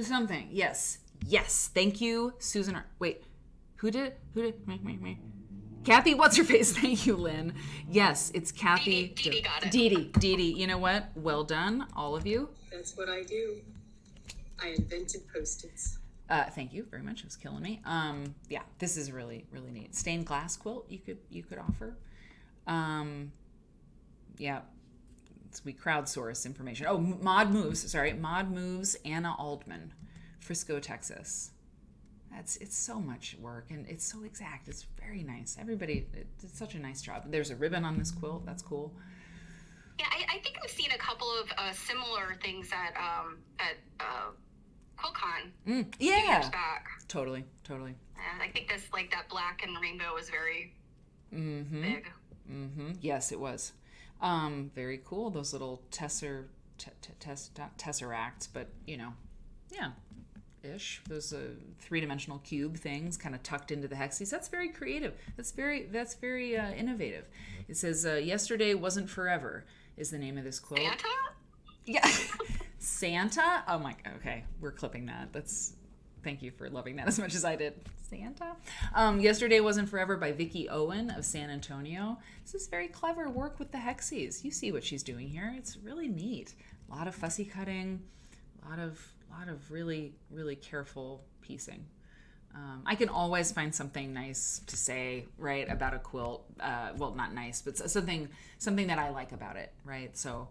something. Yes. Thank you, Susan... Wait. Who did... Kathy, what's her face? Thank you, Lynn. Yes, it's Kathy. Dee Dee got it. Dee Dee. You know what? Well done, all of you. That's what I do. I invented Post-its. Thank you very much. It was killing me. Yeah, this is really, really neat. Stained glass quilt you could offer. Yeah, we crowdsource information. Oh, Mod Moves. Anna Aldman, Frisco, Texas. It's so much work and it's so exact. It's very nice. Everybody did such a nice job. There's a ribbon on this quilt. That's cool. Yeah, I think I've seen a couple of similar things at QuiltCon. Yeah. Years back. Totally. And I think this, like, that black and rainbow was very big. Mm-hmm. Yes, it was. Very cool. Those little tesseracts, but yeah. ish. Those three-dimensional cube things kind of tucked into the hexes. That's very creative. That's very innovative. It says, "Yesterday wasn't forever" is the name of this quote. Santa? Yeah. Santa? Oh my, okay. We're clipping that. Thank you for loving that as much as I did. Santa? Yesterday Wasn't Forever by Vicki Owen of San Antonio. This is very clever work with the hexes. You see what she's doing here. It's really neat. A lot of fussy cutting, a lot of really, really careful piecing. I can always find something nice to say, right, about a quilt. Well, not nice, but something that I like about it, right? So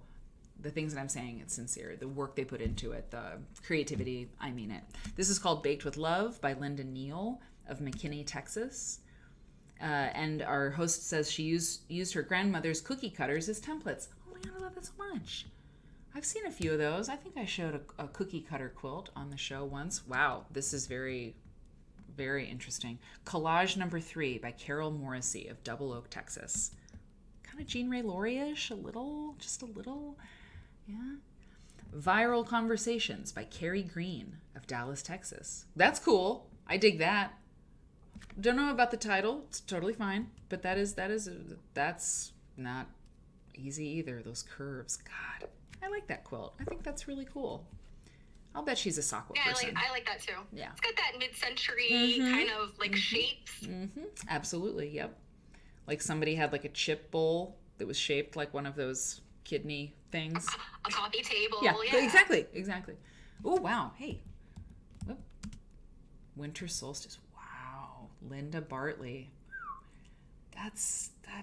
the things that I'm saying, it's sincere. The work they put into it, the creativity, I mean it. This is called Baked with Love by Linda Neal of McKinney, Texas. And our host says she used her grandmother's cookie cutters as templates. Oh my God, I love that so much. I've seen a few of those. I think I showed a cookie cutter quilt on the show once. Wow, this is very, very interesting. Collage number 3 by Carol Morrissey of Double Oak, Texas. Kind of Jean Ray Laurie-ish, just a little. Yeah. Viral Conversations by Carrie Green of Dallas, Texas. That's cool. I dig that. Don't know about the title. It's totally fine. But that's not easy either. Those curves. God, I like that quilt. I think that's really cool. I'll bet she's a sock quilt person. I like that too. Yeah. It's got that mid-century kind of like shapes. Absolutely. Yep. Like somebody had like a chip bowl that was shaped like one of those kidney things. A coffee table. Yeah. Exactly. Oh, wow. Hey. Whoop. Winter Solstice. Wow. Linda Bartley. That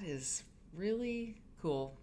is really cool.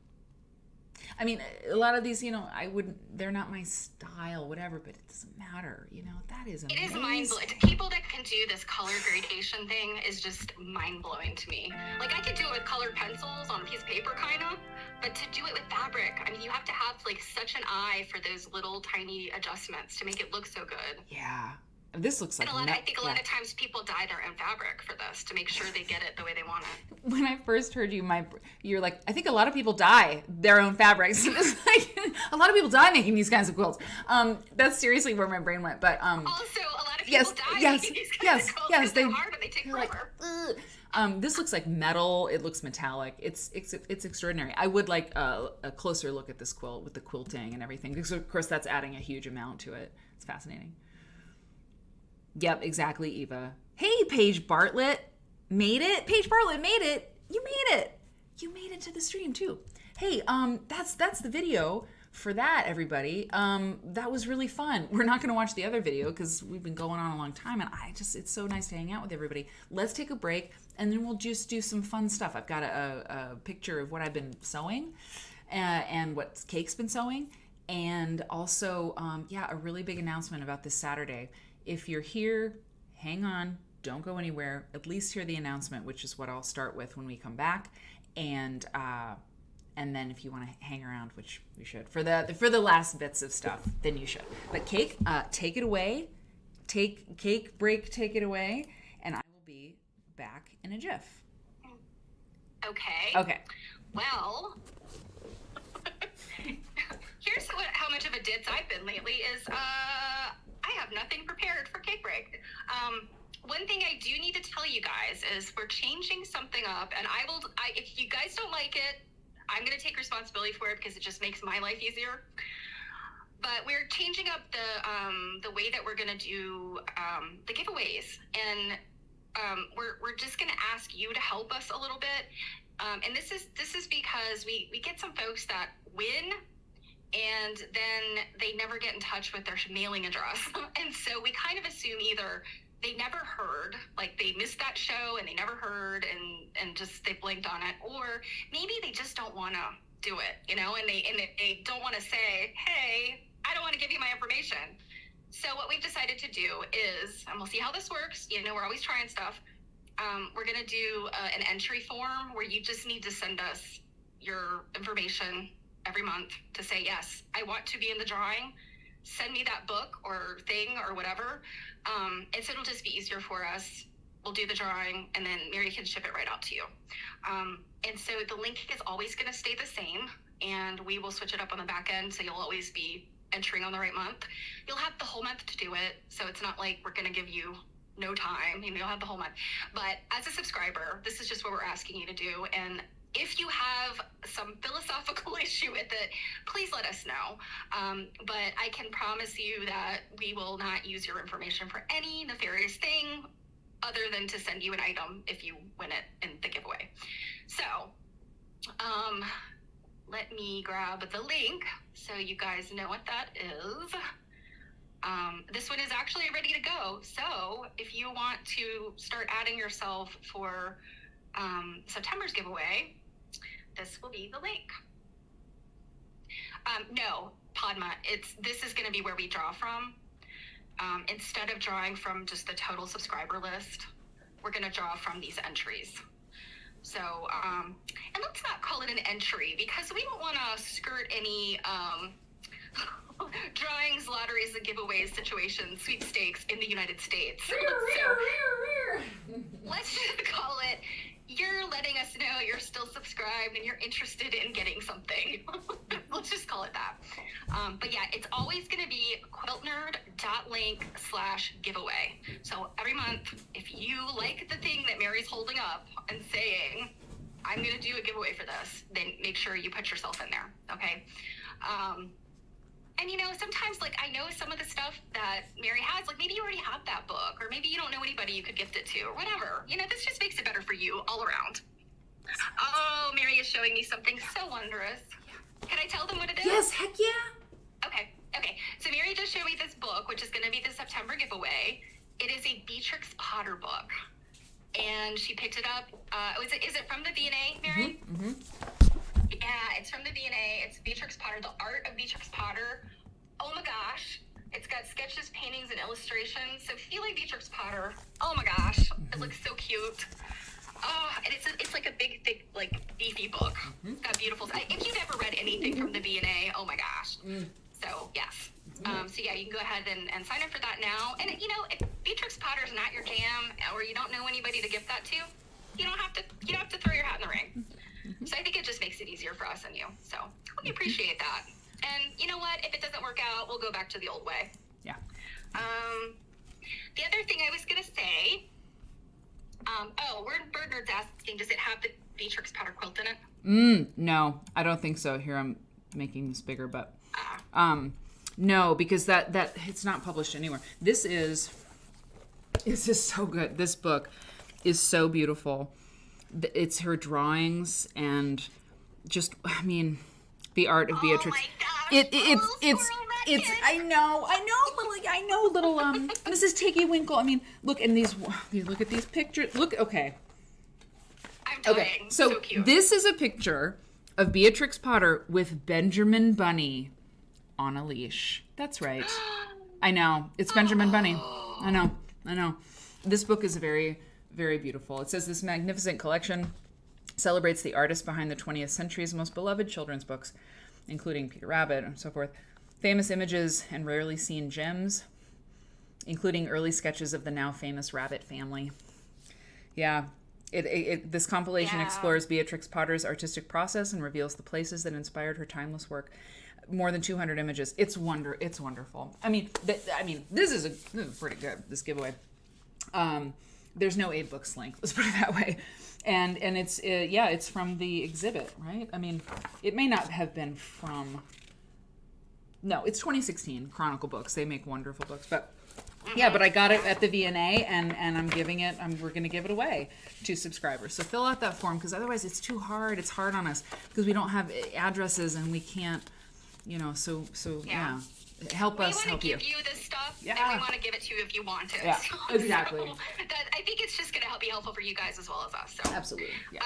I mean, a lot of these, they're not my style, whatever, but it doesn't matter. That is amazing. It is mind-blowing. People that can do this color gradation thing is just mind-blowing to me. Like, I could do it with colored pencils on a piece of paper, kind of, but to do it with fabric, I mean, you have to have, like, such an eye for those little tiny adjustments to make it look so good. Yeah. This looks like I think a lot of times people dye their own fabric for this to make sure they get it the way they want it. When I first heard you're like, I think a lot of people dye their own fabrics. It's like, a lot of people die making these kinds of quilts. That's seriously where my brain went. But also, a lot of people die making these kinds of quilts because they're hard and they take forever. This looks like metal. It looks metallic. It's extraordinary. I would like a closer look at this quilt with the quilting and everything, because of course that's adding a huge amount to it. It's fascinating. Yep, exactly, Eva. Hey, Paige Bartlett made it. Paige Bartlett made it. You made it. You made it to the stream too. Hey, that's the video for that, everybody. That was really fun. We're not going to watch the other video because we've been going on a long time, and it's so nice to hang out with everybody. Let's take a break, and then we'll just do some fun stuff. I've got a picture of what I've been sewing, and what Cake's been sewing, and also, a really big announcement about this Saturday. If you're here, hang on, don't go anywhere. At least hear the announcement, which is what I'll start with when we come back. And then if you want to hang around, which we should, for the last bits of stuff, then you should. But Cake, take it away. Take it away, and I will be back in a jiff. Okay. Well, here's how much of a ditz I've been lately is I have nothing prepared for Cake Break. One thing I do need to tell you guys is we're changing something up, and if you guys don't like it, I'm going to take responsibility for it because it just makes my life easier. But we're changing up the way that we're going to do the giveaways, and we're just going to ask you to help us a little bit. And this is because we get some folks that win, and then they never get in touch with their mailing address. And so we kind of assume either they never heard, like they missed that show and they never heard and just they blinked on it, or maybe they just don't want to do it, and they don't want to say, hey, I don't want to give you my information. So what we've decided to do is, and we'll see how this works, we're always trying stuff. We're going to do an entry form where you just need to send us your information every month to say, yes, I want to be in the drawing. Send me that book or thing or whatever. And so it'll just be easier for us. We'll do the drawing, and then Mary can ship it right out to you. And so the link is always going to stay the same, and we will switch it up on the back end, so you'll always be entering on the right month, you'll have the whole month to do it. So it's not like we're going to give you no time. You'll have the whole month. But as a subscriber, this is just what we're asking you to do. And if you have some philosophical issue with it, please let us know. But I can promise you that we will not use your information for any nefarious thing other than to send you an item if you win it in the giveaway. So, let me grab the link so you guys know what that is. This one is actually ready to go. So if you want to start adding yourself for September's giveaway, this will be the link. No, Padma, this is going to be where we draw from. Instead of drawing from just the total subscriber list, we're going to draw from these entries. So, and let's not call it an entry because we don't want to skirt any drawings, lotteries, and giveaways situations, sweepstakes in the United States. So, let's just call it, you're letting us know you're still subscribed and you're interested in getting something. Let's just call it that. But yeah, it's always going to be quiltnerd.link/giveaway. So every month, if you like the thing that Mary's holding up and saying, I'm going to do a giveaway for this, then make sure you put yourself in there. Okay. And sometimes I know some of the stuff that Mary has, maybe you already have that book, or maybe you don't know anybody you could gift it to, or whatever. This just makes it better for you all around. Oh, Mary is showing me something so wondrous. Can I tell them what it is? Yes, heck yeah. Okay. So Mary just showed me this book, which is going to be the September giveaway. It is a Beatrix Potter book. And she picked it up. Is it from the V&A, Mary? Mm-hmm. Yeah, it's from the V&A. It's Beatrix Potter, The Art of Beatrix Potter. Oh my gosh. It's got sketches, paintings, and illustrations. So if you like Beatrix Potter, oh my gosh, it looks so cute. Oh, and it's like a big, thick, beefy book. It's got beautiful. If you've ever read anything from the V&A, oh my gosh. So yes. So yeah, you can go ahead and sign up for that now. And if Beatrix Potter is not your jam, or you don't know anybody to gift that to, you don't have to throw your hat in the ring. So I think it just makes it easier for us and you. So we appreciate that. And you know what? If it doesn't work out, we'll go back to the old way. Yeah. The other thing I was gonna say. Bird Nerd's asking, does it have the Beatrix Potter quilt in it? No, I don't think so. Here, I'm making this bigger, but no, because that it's not published anywhere. This is so good. This book is so beautiful. It's her drawings and just, the art of Beatrix. Oh my gosh, it's I know little Mrs. Tiggy Winkle. Look, and look at these pictures. Look, okay. I'm dying. Okay, so cute. This is a picture of Beatrix Potter with Benjamin Bunny on a leash. That's right. I know. It's Benjamin Bunny. I know. This book is very, very beautiful. It says this magnificent collection celebrates the artists behind the 20th century's most beloved children's books, including Peter Rabbit and so forth. Famous images and rarely seen gems, including early sketches of the now famous Rabbit family. Yeah. This compilation explores Beatrix Potter's artistic process and reveals the places that inspired her timeless work. More than 200 images. It's wonderful. This is pretty good, this giveaway. There's no Abe Books link. Let's put it that way. And it's from the exhibit, right? It may not have been from. No, it's 2016 Chronicle Books. They make wonderful books, but I got it at the V&A, and I'm giving it. We're going to give it away to subscribers. So fill out that form because otherwise it's too hard. It's hard on us because we don't have addresses and we can't. So yeah. Help us help you. We want to give you this stuff, Yeah. and we want to give it to you if you want it. Yeah, exactly. So I think it's just going to be helpful for you guys as well as us. So. Absolutely. Yeah.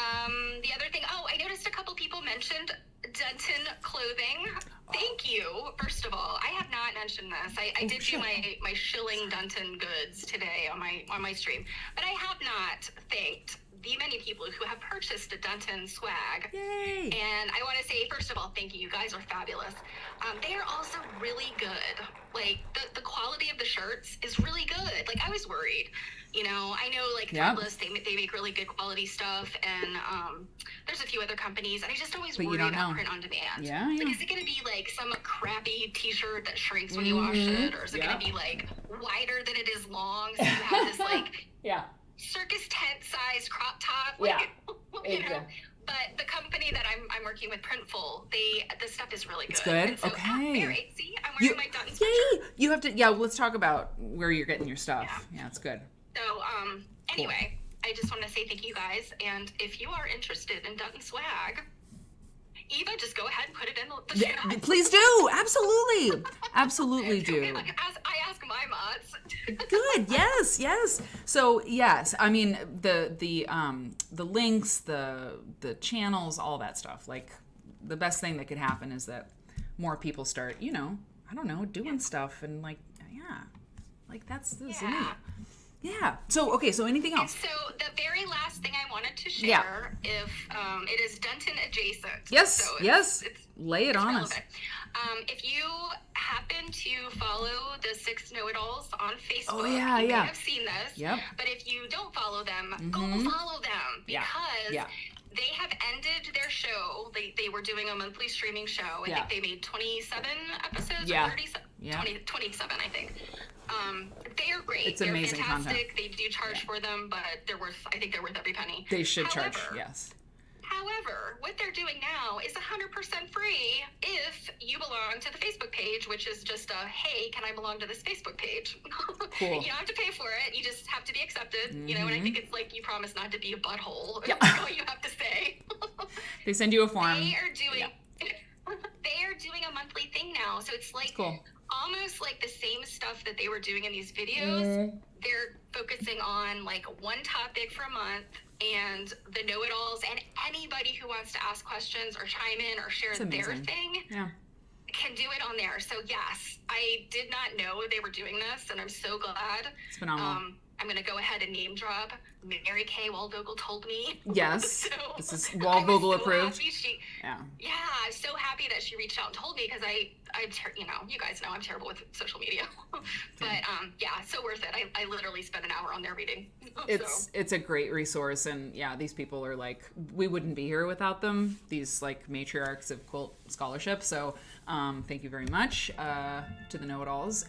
The other thing, I noticed a couple people mentioned Denton clothing. Thank you, first of all. I have not mentioned this. I did do my shilling Denton goods today on my stream, but I have not thanked the many people who have purchased a Denton swag. Yay! And I want to say, first of all, thank you. You guys are fabulous. They are also really good. The quality of the shirts is really good. I was worried. I know Threadless, they make really good quality stuff, and there's a few other companies, and I just always worry about print on demand. Yeah. Is it going to be like some crappy t-shirt that shrinks when you wash it, or is it going to be like wider than it is long, so you have this like circus tent size crop top, like, you know? But the company that I'm working with, Printful, the stuff is really good. It's good? And so, Okay. Right, see, I'm wearing my Dutton sweatshirt. Yay! You have to, let's talk about where you're getting your stuff. Yeah, it's good. So, anyway, I just want to say thank you guys, and if you are interested in Dutton swag, Eva, just go ahead and put it in the chat. Please do. Absolutely. Absolutely do. I ask my mods. Good. Yes. So yes, I mean the links, the channels, all that stuff. Like the best thing that could happen is that more people start, I don't know, doing stuff and like that's neat. Yeah. So, okay, so anything else? So the very last thing I wanted to share, if it is Denton adjacent. Yes, so yes. Lay it on relevant. If you happen to follow the 6 Know-It-Alls on Facebook, you may have seen this. Yep. But if you don't follow them, go follow them, because they have ended their show. They were doing a monthly streaming show. I think they made 27 episodes or 27, I think. They are great. It's They're amazing fantastic. content. They do charge for them, but I think they're worth every penny. They should charge, yes. However, what they're doing now is 100% free if you belong to the Facebook page, which is just hey, can I belong to this Facebook page? Cool. You don't have to pay for it. You just have to be accepted, and I think it's like you promise not to be a butthole. Yeah. That's all you have to say. They send you a form. They are doing a monthly thing now, so it's like almost like the same stuff that they were doing in these videos. They're focusing on like one topic for a month, and the know-it-alls and anybody who wants to ask questions or chime in or share their thing can do it on there. So yes, I did not know they were doing this, and I'm so glad. It's phenomenal. I'm going to go ahead and name drop. Mary Kay Waldvogel told me. Yes. So this is Waldvogel approved. I'm so happy that she reached out and told me, because you guys know I'm terrible with social media. But so worth it. I literally spent an hour on there reading. It's a great resource, and these people are like, we wouldn't be here without them. These like matriarchs of quilt scholarship. So thank you very much to the Know-It-Alls.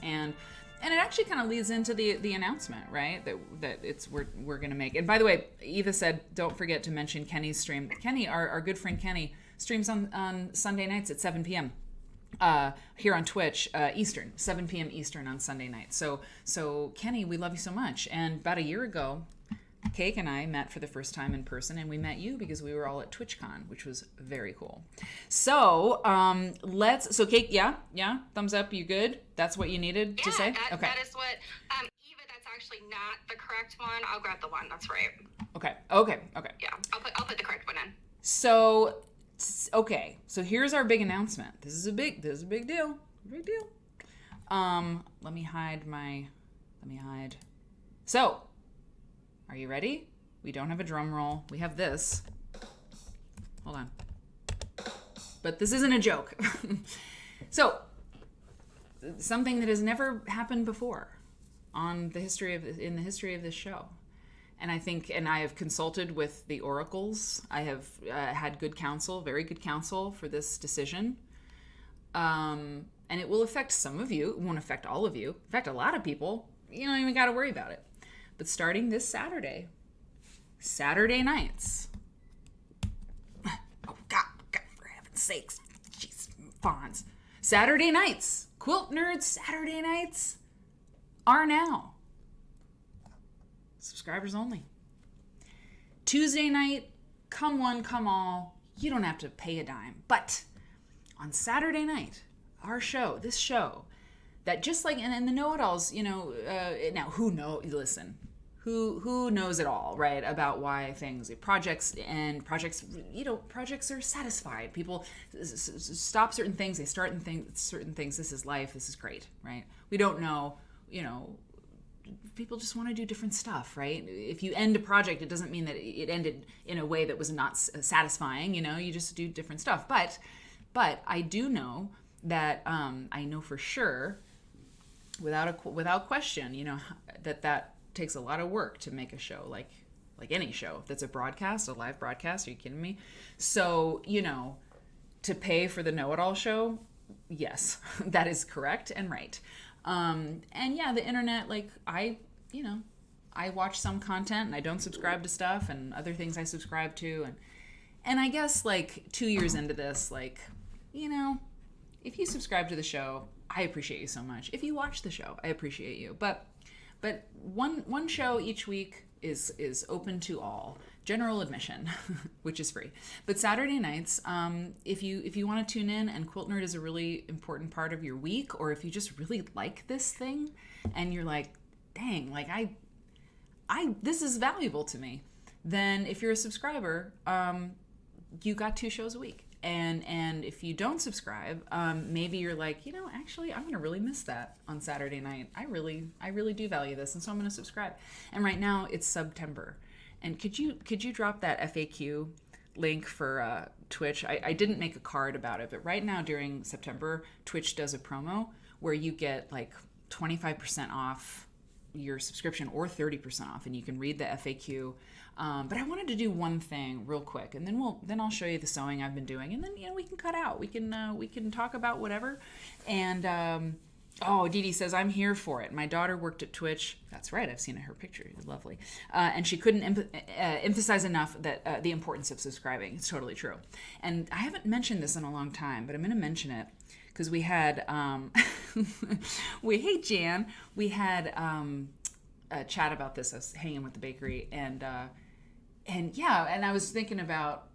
And it actually kind of leads into the announcement, right? That we're going to make. And by the way, Eva said, don't forget to mention Kenny's stream. Kenny, our good friend Kenny, streams on Sunday nights at 7 p.m. Here on Twitch, Eastern, 7 p.m. Eastern on Sunday nights. So Kenny, we love you so much. And about a year ago, Cake and I met for the first time in person, and we met you because we were all at TwitchCon, which was very cool. So Cake, thumbs up, you good? That's what you needed to say? Okay. That is what, Eva, that's actually not the correct one. I'll grab the one, that's right. Okay. Yeah, I'll put the correct one in. So here's our big announcement. This is a big deal. Big deal. Let me hide. So, are you ready? We don't have a drum roll. We have this. Hold on. But this isn't a joke. So, something that has never happened before in the history of this show. And I think, and I have consulted with the oracles. I have had good counsel, very good counsel for this decision. And it will affect some of you. It won't affect all of you. In fact, a lot of people, you don't even got to worry about it. But starting this Saturday nights. Oh, God, for heaven's sakes. Jeez, Fonz. Saturday nights. Quilt Nerd Saturday nights are now. Subscribers only. Tuesday night, come one, come all. You don't have to pay a dime. But on Saturday night, this show, that just like, and the Know-It-Alls, now who knows it all, right? About why projects are satisfied. People stop certain things, they start certain things. This is life, this is great, right? We don't know, people just want to do different stuff, right? If you end a project, it doesn't mean that it ended in a way that was not satisfying, you just do different stuff. But I do know that, I know for sure, without question, that takes a lot of work to make a show like any show that's a live broadcast. Are you kidding me? So, to pay for the Know-It-All show, Yes, that is correct and right. And yeah, the internet, like I watch some content and I don't subscribe to stuff, and other things I subscribe to. And I guess like 2 years into this, like, if you subscribe to the show, I appreciate you so much. If you watch the show, I appreciate you. But one show each week is open to all. General admission, which is free. But Saturday nights, if you want to tune in, and Quilt Nerd is a really important part of your week, or if you just really like this thing and you're like, dang, like I this is valuable to me, then if you're a subscriber, you got 2 shows a week. And if you don't subscribe, maybe you're like, actually, I'm gonna really miss that on Saturday night. I really do value this, and so I'm gonna subscribe. And right now it's September. And could you drop that FAQ link for Twitch? I didn't make a card about it, but right now during September, Twitch does a promo where you get like 25% off your subscription, or 30% off, and you can read the FAQ. But I wanted to do one thing real quick, and then I'll show you the sewing I've been doing, and then we can cut out. We can talk about whatever. And Dee Dee says, I'm here for it. My daughter worked at Twitch. That's right. I've seen her picture. It's lovely. And she couldn't emphasize enough that the importance of subscribing. It's totally true. And I haven't mentioned this in a long time, but I'm going to mention it because we had, hey, Jan, we had a chat about this. I was hanging with the bakery, and I was thinking about,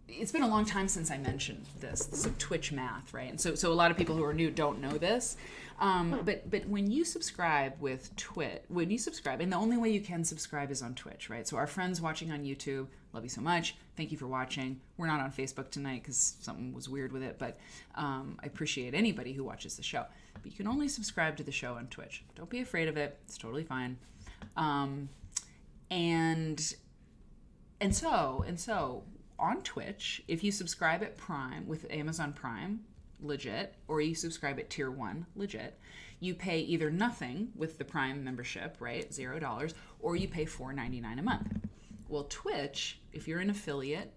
it's been a long time since I mentioned this Twitch math, right? And so a lot of people who are new don't know this. But when you subscribe with Twitch, and the only way you can subscribe is on Twitch, right? So our friends watching on YouTube, love you so much. Thank you for watching. We're not on Facebook tonight because something was weird with it, but I appreciate anybody who watches the show. But you can only subscribe to the show on Twitch. Don't be afraid of it. It's totally fine. And so on Twitch, if you subscribe at Prime with Amazon Prime, legit, or you subscribe at Tier 1, legit, you pay either nothing with the Prime membership, right, $0, or you pay $4.99 a month. Well, Twitch, if you're an affiliate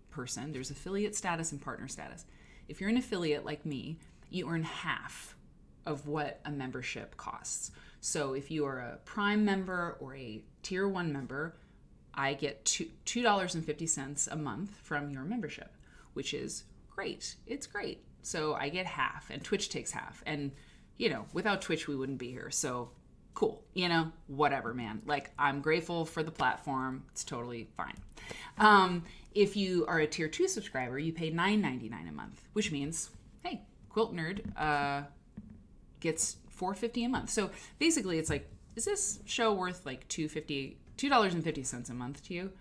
person, there's affiliate status and partner status. If you're an affiliate like me, you earn half of what a membership costs. So if you are a Prime member or a Tier 1 member, I get $2.50 a month from your membership, which is great. It's great. So I get half, and Twitch takes half. And, without Twitch, we wouldn't be here. So cool. Whatever, man. Like, I'm grateful for the platform. It's totally fine. If you are a Tier 2 subscriber, you pay $9.99 a month, which means, hey, Quilt Nerd gets $4.50 a month. So basically, it's like, is this show worth like $2.50 a month to you?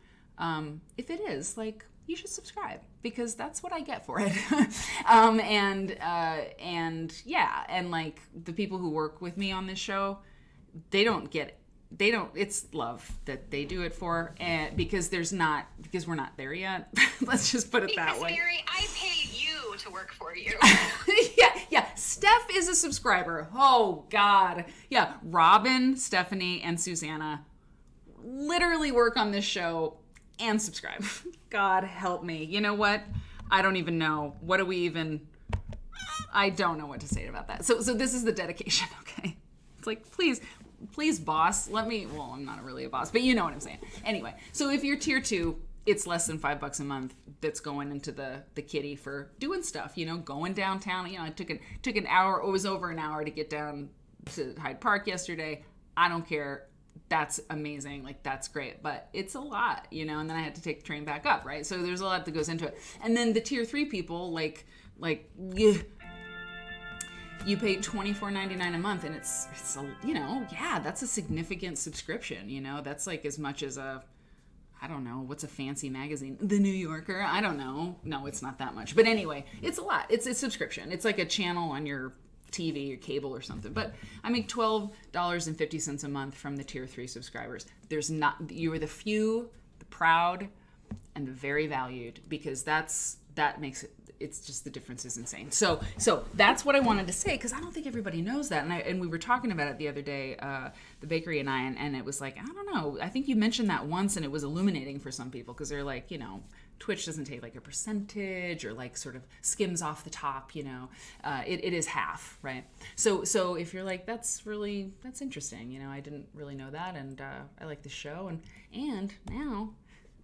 If it is, like, you should subscribe, because that's what I get for it. And like the people who work with me on this show, it's love that they do it for, and because we're not there yet. Let's just put it that way. Mary, I pay you to work for you. Yeah. Steph is a subscriber. Oh God. Yeah. Robin, Stephanie, and Susanna literally work on this show and subscribe. God help me. You know what? I don't even know. I don't know what to say about that. So this is the dedication, okay? It's like, please, boss, I'm not really a boss, but you know what I'm saying. Anyway, so if you're Tier 2, it's less than $5 a month that's going into the kitty for doing stuff, going downtown. I took an hour, it was over an hour to get down to Hyde Park yesterday. I don't care. That's amazing. Like, that's great, but it's a lot, and then I had to take the train back up, right? So there's a lot that goes into it. And then the Tier 3 people, like you pay $24.99 a month, and it's that's a significant subscription, that's like as much as I don't know, what's a fancy magazine? The New Yorker? I don't know. No, it's not that much. But anyway, it's a lot. It's a subscription. It's like a channel on your TV or cable or something. But I make $12.50 a month from the Tier 3 subscribers. You are the few, the proud, and the very valued, because that makes it it's just the difference is insane. So that's what I wanted to say, because I don't think everybody knows that. And we were talking about it the other day, the bakery and I, and it was like, I don't know. I think you mentioned that once, and it was illuminating for some people, because they're like, Twitch doesn't take like a percentage or like sort of skims off the top, it is half, right? So if you're like, that's interesting, I didn't really know that, and I like the show, and now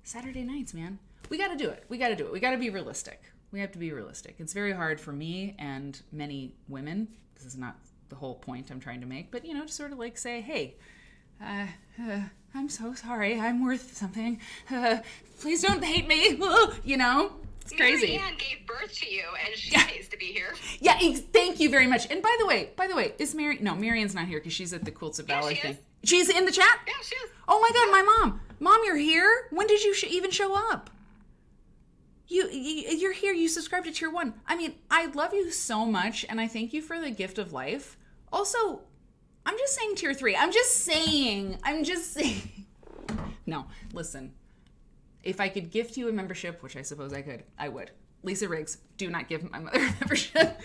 Saturday nights, man, we got to do it. We got to be realistic. We have to be realistic. It's very hard for me and many women. This is not the whole point I'm trying to make, but to sort of like say, hey, I'm so sorry. I'm worth something. Please don't hate me. It's crazy. Mary Ann gave birth to you, and she pays to be here. Yeah, thank you very much. And by the way, is Marian's not here because she's at the Quilts of Valor thing. She's in the chat? Yeah, she is. Oh my God, my mom, you're here? When did you even show up? You're here. You subscribed to Tier 1. I mean, I love you so much, and I thank you for the gift of life. Also, I'm just saying Tier 3. I'm just saying. No, listen. If I could gift you a membership, which I suppose I could, I would. Lisa Riggs, do not give my mother a membership.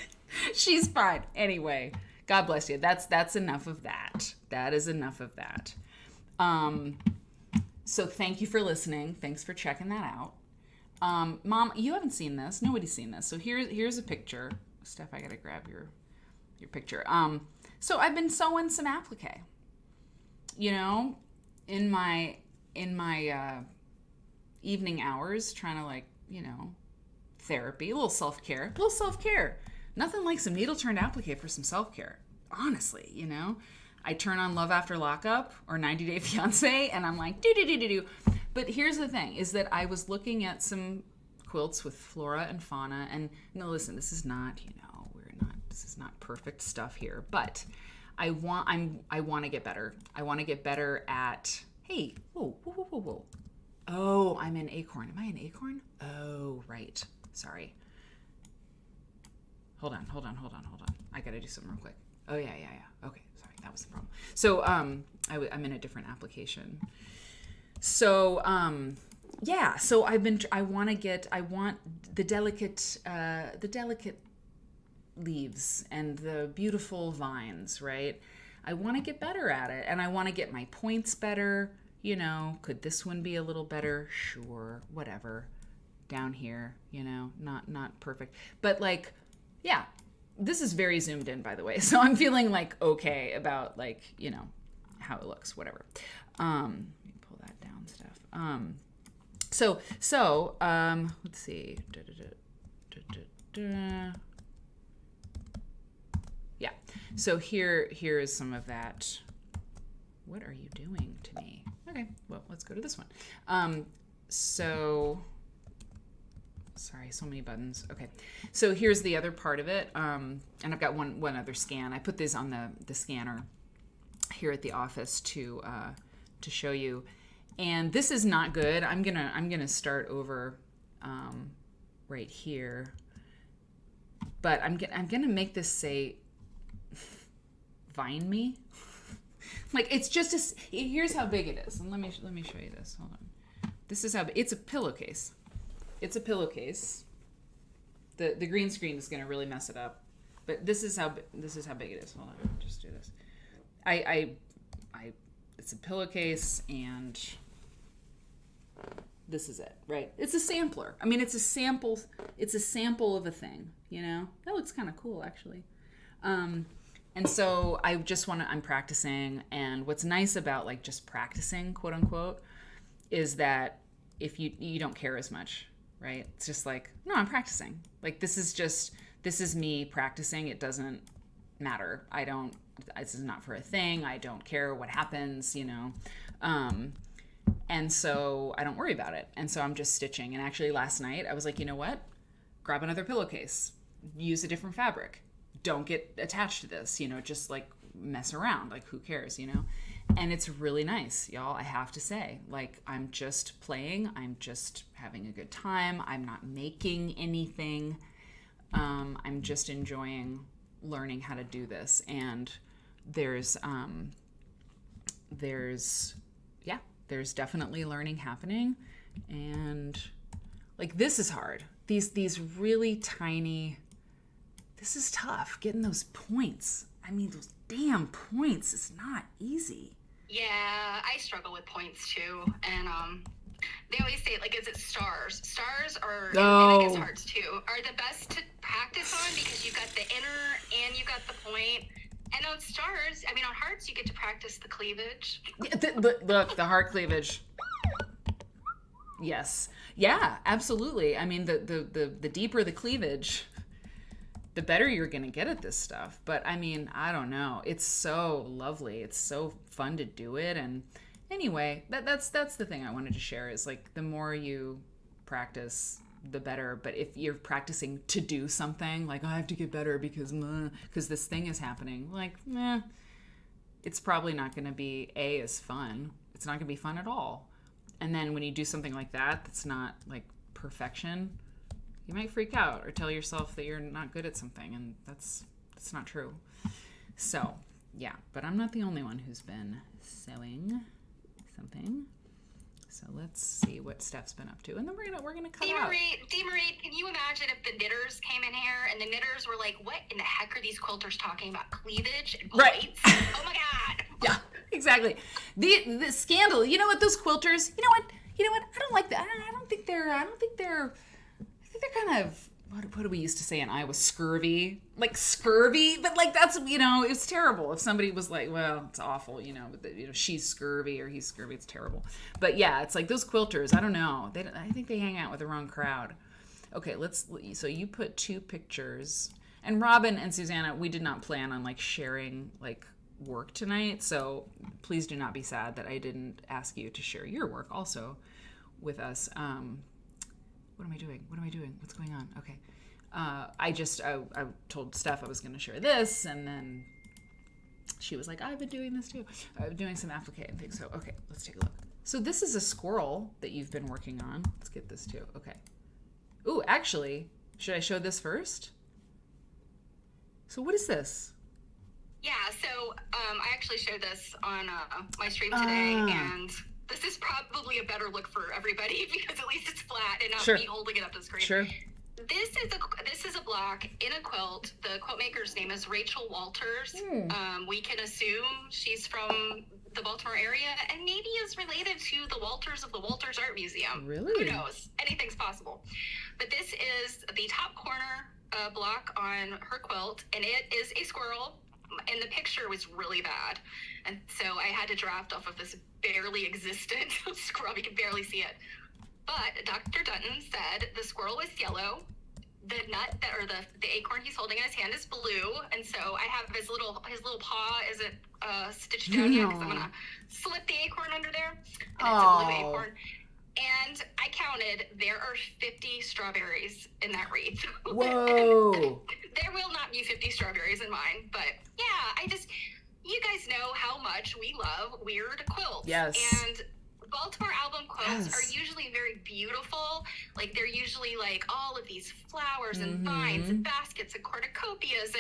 She's fine. Anyway, God bless you. That's enough of that. That is enough of that. So thank you for listening. Thanks for checking that out. Mom, you haven't seen this. Nobody's seen this. So here's a picture. Steph, I gotta grab your picture. So I've been sewing some applique. In my evening hours, trying to therapy, a little self-care. Nothing like some needle turned applique for some self-care. Honestly, I turn on Love After Lockup or 90 Day Fiancé, and I'm like, do. But here's the thing, is that I was looking at some quilts with flora and fauna, and no, listen, this is not, this is not perfect stuff here, but I want to get better. I want to get better at, hey, whoa. Oh, I'm an acorn. Am I an acorn? Oh, right. Sorry. Hold on. I got to do something real quick. Oh, yeah. Okay, sorry. That was the problem. So, I'm in a different application. So, so I want the delicate leaves and the beautiful vines, right? I want to get better at it, and I want to get my points better. Could this one be a little better? Sure, whatever. Down here, not perfect. But this is very zoomed in, by the way. So I'm feeling okay about how it looks, whatever. Let me pull that down, Steph. Let's see. Yeah. So here is some of that. What are you doing to me? Okay, well, let's go to this one. Sorry, so many buttons. Okay, so here's the other part of it. And I've got one other scan. I put this on the scanner here at the office to show you. And this is not good. I'm gonna start over right here. But I'm gonna make this say "Vine me." It's just here's how big it is. And let me show you this. Hold on. This is how it's a pillowcase. It's a pillowcase. The green screen is gonna really mess it up. But this is how big it is. Hold on. Just do this. It's a pillowcase, and this is it, right? It's a sampler. I mean, it's a sample. It's a sample of a thing. That looks kind of cool, actually. And so I'm practicing, and what's nice about just practicing, quote unquote, is that if you don't care as much, right? It's just no, I'm practicing. This is me practicing. It doesn't matter. This is not for a thing. I don't care what happens, and so I don't worry about it. And so I'm just stitching. And actually last night I was like, you know what? Grab another pillowcase, use a different fabric. Don't get attached to this, just mess around. Who cares, And it's really nice, y'all. I have to say, I'm just playing. I'm just having a good time. I'm not making anything. I'm just enjoying learning how to do this. And there's definitely learning happening. And this is hard. these really tiny, this is tough, getting those points. I mean, those damn points is not easy. Yeah, I struggle with points too. And they always say, like, is it stars? Stars are, and I guess hearts too, are the best to practice on because you've got the inner and you got the point. And on stars, I mean, on hearts, you get to practice the cleavage. Look, the heart cleavage. Yes. Yeah, absolutely. I mean, the deeper the cleavage, the better you're going to get at this stuff. But I mean, I don't know. It's so lovely. It's so fun to do it. And anyway, that's the thing I wanted to share is like the more you practice, the better. But if you're practicing to do something like, oh, I have to get better because this thing is happening, like, it's probably not going to be as fun. It's not going to be fun at all. And then when you do something like that, that's not like perfection, you might freak out or tell yourself that you're not good at something, and that's not true. So, yeah, but I'm not the only one who's been sewing something. So let's see what Steph's been up to, and then we're gonna cut out. Marie, can you imagine if the knitters came in here and the knitters were like, "What in the heck are these quilters talking about? Cleavage and plates? Right. Oh my god!" Yeah, exactly. The scandal. You know what? Those quilters. You know what? I don't like that. I think they're kind of, what do we used to say in Iowa? Scurvy. Like scurvy, but like that's, it's terrible. If somebody was like, well, it's awful, she's scurvy or he's scurvy, it's terrible. But yeah, it's like those quilters, I don't know. I think they hang out with the wrong crowd. Okay, so you put 2 pictures. And Robin and Susanna, we did not plan on like sharing like work tonight. So please do not be sad that I didn't ask you to share your work also with us. What am I doing? What's going on? Okay. I told Steph I was going to share this, and then she was like, I've been doing this too. I'm doing some applique and things. So, okay, let's take a look. So this is a squirrel that you've been working on. Let's get this too. Okay. Ooh, actually, should I show this first? So what is this? Yeah, so I actually showed this on my stream today, and this is probably a better look for everybody because at least it's flat and not me holding it up to the screen. Sure. This is a block in a quilt. The quilt maker's name is Rachel Walters. We can assume she's from the Baltimore area and maybe is related to the Walters of the Walters Art Museum. Really? Who knows? Anything's possible. But this is the top corner block on her quilt, and it is a squirrel. And the picture was really bad. And so I had to draft off of this barely existent squirrel. You can barely see it. But Dr. Dutton said the squirrel was yellow. The nut the acorn he's holding in his hand is blue. And so I have his little paw isn't stitched down yet because I'm going to slip the acorn under there. And it's a blue acorn. And I counted, there are 50 strawberries in that wreath. Whoa. There will not be 50 strawberries in mine, but yeah, you guys know how much we love weird quilts. Yes. And Baltimore album quilts are usually very beautiful. Like they're usually like all of these flowers and vines and baskets and cornucopias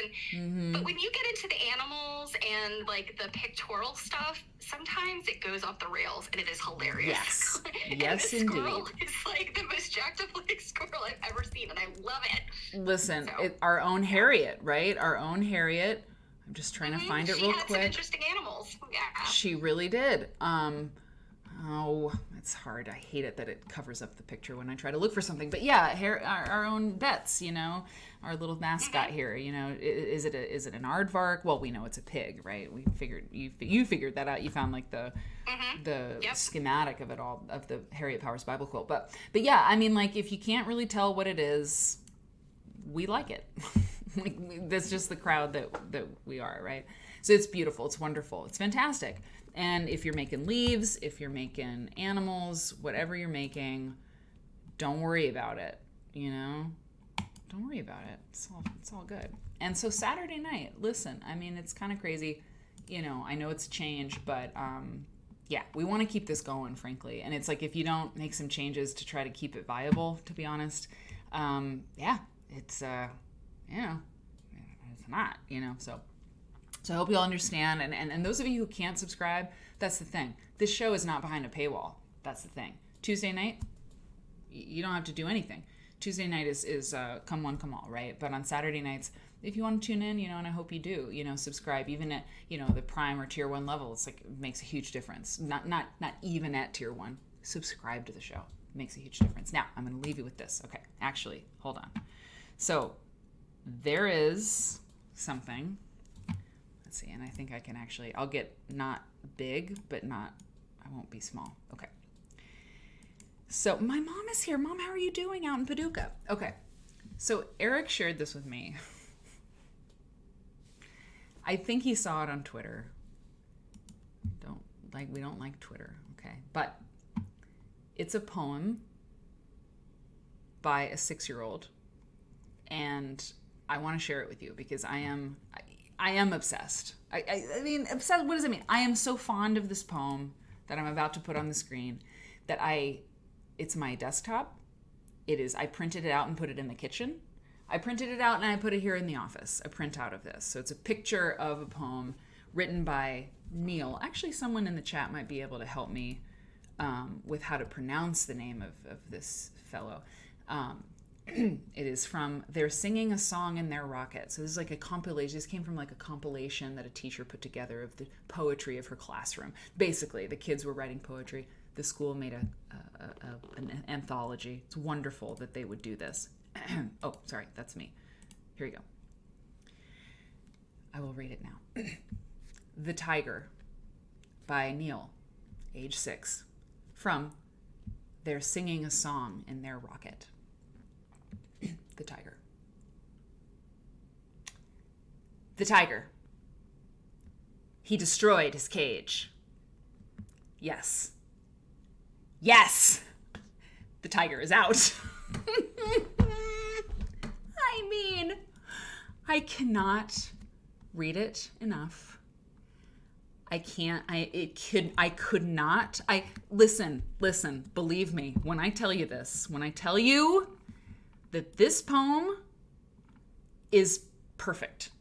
but when you get into the animals and like the pictorial stuff, sometimes it goes off the rails and it is hilarious. Yes. And yes, this indeed. squirrel is like the most jacked up looking squirrel I've ever seen, and I love it. Listen, our own Harriet, right? Our own Harriet. I'm just trying to find it real quick. She had some interesting animals. Yeah. She really did. Oh, it's hard. I hate it that it covers up the picture when I try to look for something. But yeah, our own Bets, our little mascot here. Is it an aardvark? Well, we know it's a pig, right? We figured you figured that out. You found like the schematic of it all, of the Harriet Powers Bible quilt. But yeah, I mean, like if you can't really tell what it is, we like it. That's just the crowd that we are, right? So it's beautiful. It's wonderful. It's fantastic. And if you're making leaves, if you're making animals, whatever you're making, don't worry about it, Don't worry about it. It's all good. And so Saturday night, listen, I mean, it's kind of crazy. I know it's a change, but yeah, we want to keep this going, frankly. And it's like if you don't make some changes to try to keep it viable, to be honest, yeah, it's, it's not, So I hope you all understand. And those of you who can't subscribe, that's the thing. This show is not behind a paywall. That's the thing. Tuesday night, you don't have to do anything. Tuesday night is come one, come all, right? But on Saturday nights, if you want to tune in, and I hope you do, subscribe even at, the Prime or Tier 1 level. It's like, it makes a huge difference. Not even at Tier 1. Subscribe to the show. It makes a huge difference. Now, I'm going to leave you with this. Okay, actually, hold on. So, there is something. Let's see, and I think I can actually, I'll get not big, but I won't be small. Okay. So my mom is here. Mom, how are you doing out in Paducah? Okay. So Eric shared this with me. I think he saw it on Twitter. We don't like Twitter, okay? But it's a poem by a 6-year-old, and I want to share it with you because I am obsessed. I mean, obsessed, what does it mean? I am so fond of this poem that I'm about to put on the screen that it's my desktop. I printed it out and put it in the kitchen. I printed it out and I put it here in the office, a printout of this. So it's a picture of a poem written by Neil. Actually, someone in the chat might be able to help me with how to pronounce the name of this fellow. It is from They're Singing a Song in Their Rocket. So this is like a compilation. This came from like a compilation that a teacher put together of the poetry of her classroom. Basically, the kids were writing poetry. The school made an anthology. It's wonderful that they would do this. Oh, sorry, that's me. Here you go. I will read it now. The Tiger by Neil, age 6, from They're Singing a Song in Their Rocket. The tiger. The tiger. He destroyed his cage. Yes. Yes! The tiger is out. I mean, I cannot read it enough. I could not. Listen, believe me, when I tell you this, when I tell you that this poem is perfect.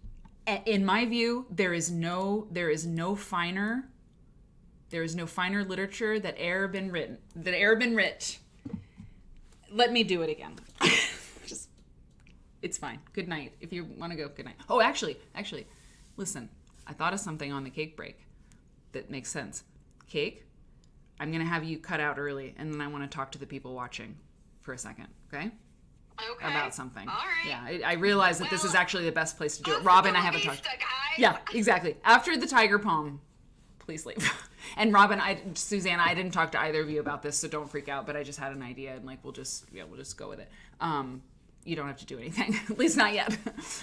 In my view, there is no finer literature that e'er been written. Let me do it again. It's fine. Good night. If you want to go, good night. Oh, actually, listen. I thought of something on the cake break that makes sense. Cake, I'm going to have you cut out early, and then I want to talk to the people watching for a second, okay? Okay. About something. All right. Yeah, I realize that this is actually the best place to do it. Robin, I haven't talked. Yeah, exactly. After the tiger poem, please leave. And Robin, Susanna, I didn't talk to either of you about this, so don't freak out. But I just had an idea, and we'll just go with it. You don't have to do anything, at least not yet.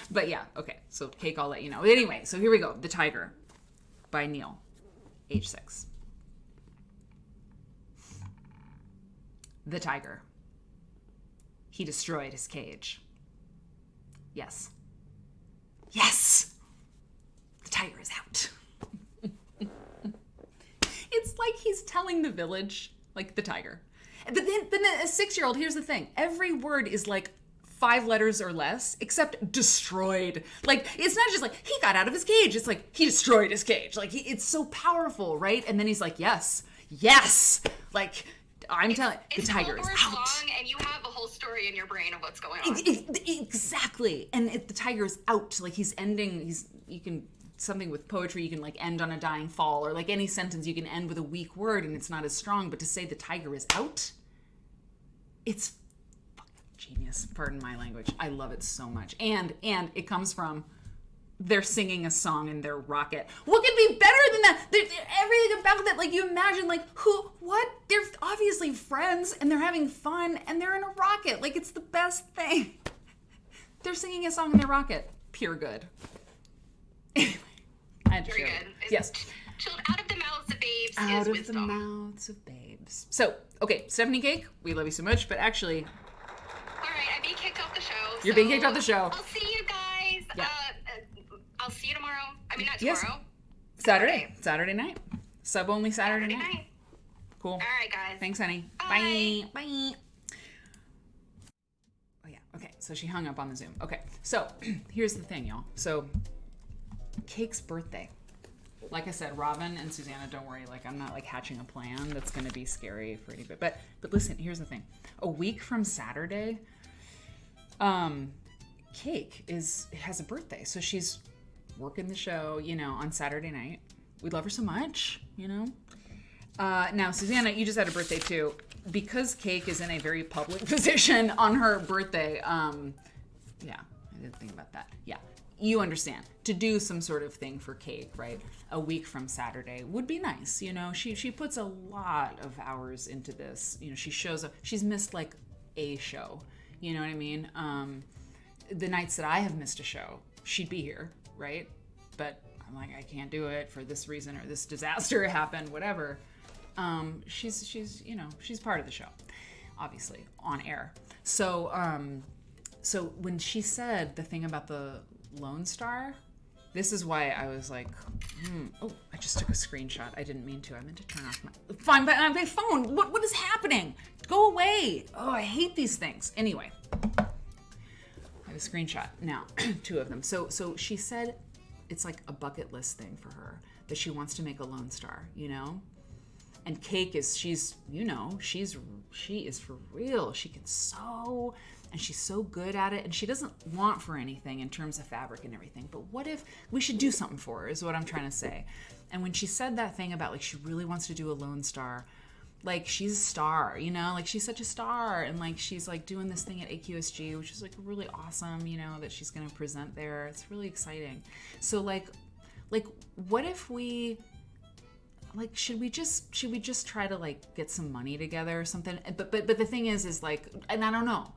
But yeah, okay. So Cake, I'll let you know. Anyway, so here we go. The Tiger by Neil, age 6. The tiger. He destroyed his cage. Yes. Yes! The tiger is out. It's like he's telling the village, like the tiger. But then a 6-year-old, here's the thing. Every word is like 5 letters or less, except destroyed. Like, it's not just like, he got out of his cage. It's like, he destroyed his cage. Like, it's so powerful, right? And then he's like, yes. Like, I'm telling you, the tiger is out. Long, and you have a whole story in your brain of what's going on. Exactly. And the tiger is out. Like, he's ending, you can, something with poetry, you can like end on a dying fall, or like any sentence you can end with a weak word and it's not as strong. But to say the tiger is out, it's fucking genius. Pardon my language. I love it so much. And it comes from They're Singing a Song in Their Rocket. What could be better than that? Everything about that, like, you imagine, like, what? They're obviously friends, and they're having fun, and they're in a rocket. Like, it's the best thing. They're singing a song in their rocket. Pure good. Anyway, I had to share it. Yes. Out of the mouths of babes Out is of wisdom. the mouths of babes. So, okay, Stephanie Cake, we love you so much, but actually... All right, I'm being kicked off the show. You're being kicked off the show. I'll see you guys. Yeah. I'll see you tomorrow. I mean, not Yes. tomorrow. Saturday night. Sub only Saturday night. Cool. All right, guys. Thanks, honey. Bye. Bye. Oh, yeah. Okay. So she hung up on the Zoom. Okay. So here's the thing, y'all. So Cake's birthday. Like I said, Robin and Susanna, don't worry. Like, I'm not like hatching a plan that's going to be scary for anybody. But listen, here's the thing. A week from Saturday, Cake has a birthday, so she's working the show, on Saturday night. We love her so much, Now, Susanna, you just had a birthday too. Because Cake is in a very public position on her birthday, yeah, I didn't think about that. Yeah, you understand. To do some sort of thing for Cake, right? A week from Saturday would be nice, She puts a lot of hours into this. She shows up. She's missed like a show, you know what I mean? The nights that I have missed a show, she'd be here, right? But I'm like, I can't do it for this reason or this disaster happened, whatever. She's part of the show, obviously, on air. So when she said the thing about the Lone Star, this is why I was like, oh, I just took a screenshot. I didn't mean to. I meant to turn off my phone. What is happening? Go away. Oh, I hate these things. Anyway, I have a screenshot now, 2 of them. So she said it's like a bucket list thing for her that she wants to make a Lone Star, And Cake is, she is for real. She can sew, and she's so good at it, and she doesn't want for anything in terms of fabric and everything. But what if we should do something for her, is what I'm trying to say. And when she said that thing about like she really wants to do a Lone Star, like she's a star, like she's such a star, and like she's like doing this thing at AQSG, which is like really awesome, that she's gonna present there. It's really exciting. So like what if we, like, should we just try to like get some money together or something? But the thing is like, and I don't know,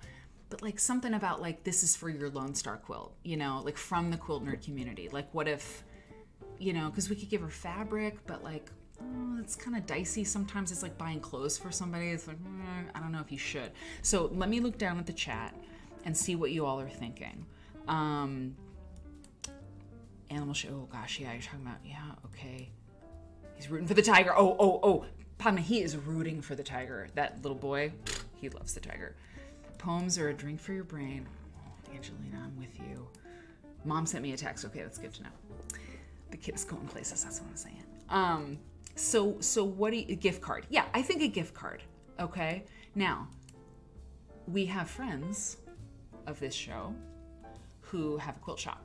but like something about like, this is for your Lone Star quilt, like from the Quilt Nerd community. Like what if, because we could give her fabric, but like, it's kind of dicey. Sometimes it's like buying clothes for somebody. It's like, I don't know if you should. So let me look down at the chat and see what you all are thinking. Animal show. Oh gosh, yeah, you're talking about, yeah, okay. He's rooting for the tiger. Oh. Padma, he is rooting for the tiger. That little boy, he loves the tiger. Poems are a drink for your brain. Oh, Angelina, I'm with you. Mom sent me a text. Okay, that's good to know. The kid is going places. That's what I'm saying. So what do you, a gift card? Yeah, I think a gift card. Okay. Now, we have friends of this show who have a quilt shop.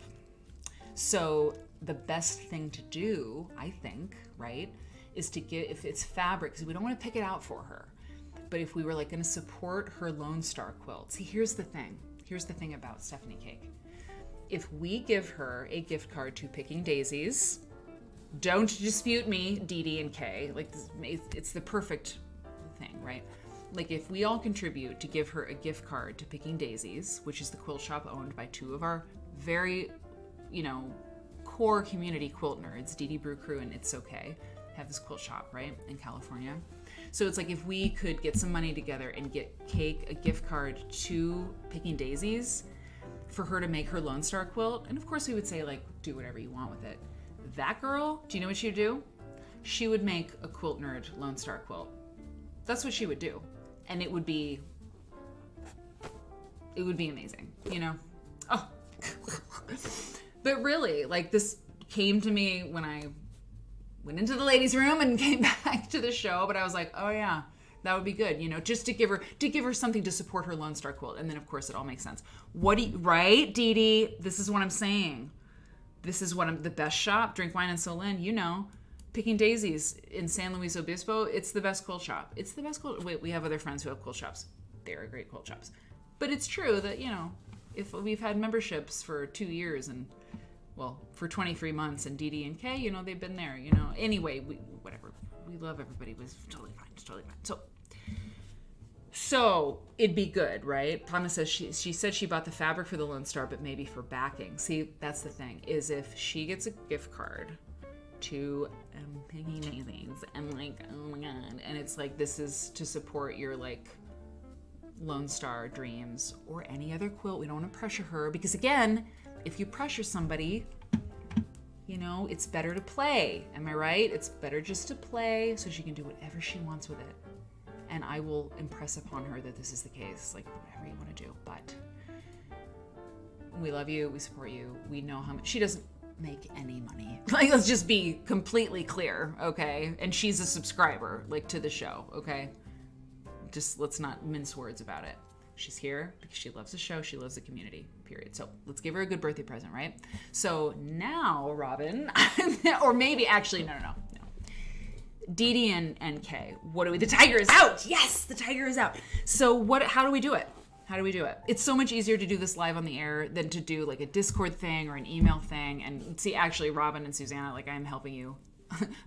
So the best thing to do, I think, right, is to get, if it's fabric, because we don't want to pick it out for her, but if we were like going to support her Lone Star quilt. See, here's the thing about Stephanie Cake. If we give her a gift card to Picking Daisies, don't dispute me, Dee Dee and Kay, like it's the perfect thing, right? Like if we all contribute to give her a gift card to Picking Daisies, which is the quilt shop owned by 2 of our very, core community quilt nerds, Dee Dee Brew Crew and It's Okay, have this quilt shop, right, in California. So it's like if we could get some money together and get Cake a gift card to Picking Daisies for her to make her Lone Star quilt, and of course we would say like, do whatever you want with it. That girl, do you know what she would do? She would make a Quilt Nerd Lone Star quilt. That's what she would do. And it would be amazing, Oh. But really, like this came to me when I went into the ladies' room and came back to the show, but I was like, oh yeah, that would be good, just to give her something to support her Lone Star quilt. And then of course it all makes sense. Right, Dee Dee? This is what I'm saying. This is the best shop, Drink Wine and Solin, Picking Daisies in San Luis Obispo. It's the best quilt shop. It's the best quilt. Wait, we have other friends who have quilt shops. They're great quilt shops. But it's true that, if we've had memberships for 2 years and, for 23 months, and Dee Dee and Kay, they've been there, Anyway, whatever. We love everybody. It was totally fine. It's totally fine. So it'd be good, right? Palma says she said she bought the fabric for the Lone Star, but maybe for backing. See, that's the thing, is if she gets a gift card to Picking Daisies, and like, oh my God, and it's like, this is to support your like Lone Star dreams or any other quilt. We don't want to pressure her, because again, if you pressure somebody, it's better to play. Am I right? It's better just to play so she can do whatever she wants with it. And I will impress upon her that this is the case, like whatever you want to do. But we love you, we support you. We know how much she doesn't make any money. Like, let's just be completely clear, okay? And she's a subscriber, like, to the show, okay? Just let's not mince words about it. She's here because she loves the show. She loves the community, period. So let's give her a good birthday present, right? So now, Robin, or maybe actually, no. Dee Dee and Kay, what do we, the tiger is out. Yes, the tiger is out. So how do we do it? How do we do it? It's so much easier to do this live on the air than to do like a Discord thing or an email thing. And see, actually, Robin and Susanna, like, I'm helping you.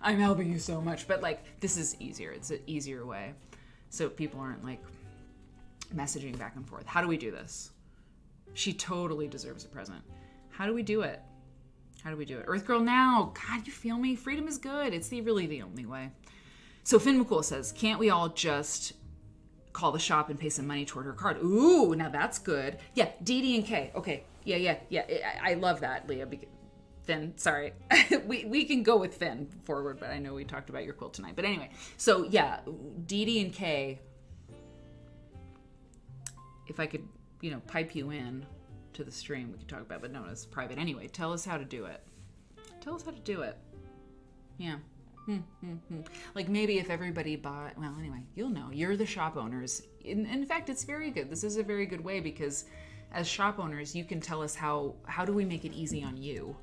I'm helping you so much. But like, this is easier. It's an easier way. So people aren't like messaging back and forth. How do we do this? She totally deserves a present. How do we do it? How do we do it? Earth Girl Now. God, you feel me? Freedom is good. It's really the only way. So Finn McCool says, can't we all just call the shop and pay some money toward her card? Ooh, now that's good. Yeah, Dee Dee and Kay. Okay. Yeah. I love that, Leah. Finn, sorry. we can go with Finn forward, but I know we talked about your quilt tonight. But anyway, so yeah, Dee Dee and Kay, if I could, pipe you in to the stream, we could talk about it, but no, it's private. Anyway, tell us how to do it. Tell us how to do it. Yeah. Like maybe if everybody bought, well, anyway, you'll know. You're the shop owners. In fact, it's very good. This is a very good way because as shop owners, you can tell us how do we make it easy on you,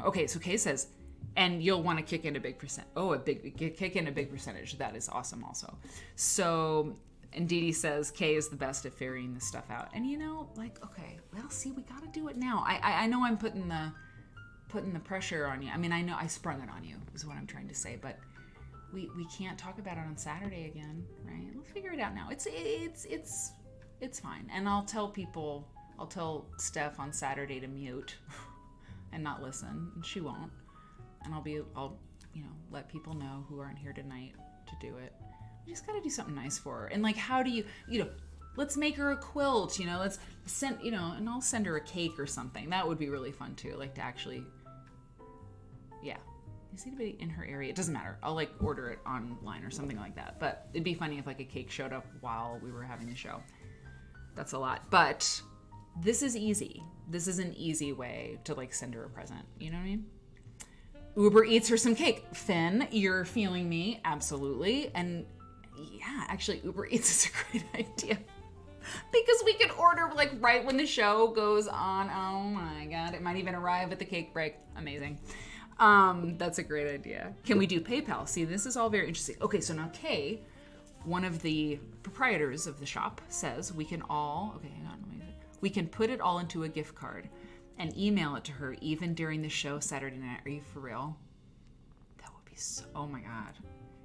Okay, so Kay says, and you'll want to kick in a big percent. Oh, kick in a big percentage. That is awesome also. So, and Dee Dee says, Kay is the best at figuring this stuff out. And okay, well, see, we got to do it now. I know I'm putting the pressure on you. I mean, I know I sprung it on you is what I'm trying to say, but we can't talk about it on Saturday again, right? We'll figure it out now. It's fine. And I'll tell Steph on Saturday to mute and not listen, and she won't. And I'll let people know who aren't here tonight to do it. We just got to do something nice for her. And like, how do you let's make her a quilt, let's send, and I'll send her a cake or something. That would be really fun too. Like to actually, yeah. Is anybody in her area? It doesn't matter. I'll like order it online or something like that. But it'd be funny if like a cake showed up while we were having the show. That's a lot. But this is easy. This is an easy way to like send her a present. You know what I mean? Uber Eats her some cake. Finn, you're feeling me. Absolutely. And yeah, actually Uber Eats is a great idea. Because we can order like right when the show goes on. Oh my God. It might even arrive at the cake break. Amazing. That's a great idea. Can we do PayPal? See, this is all very interesting. Okay, so now Kay, one of the proprietors of the shop, says we can all, okay, hang on, we can put it all into a gift card and email it to her even during the show Saturday night. Are you for real? That would be so, oh my God.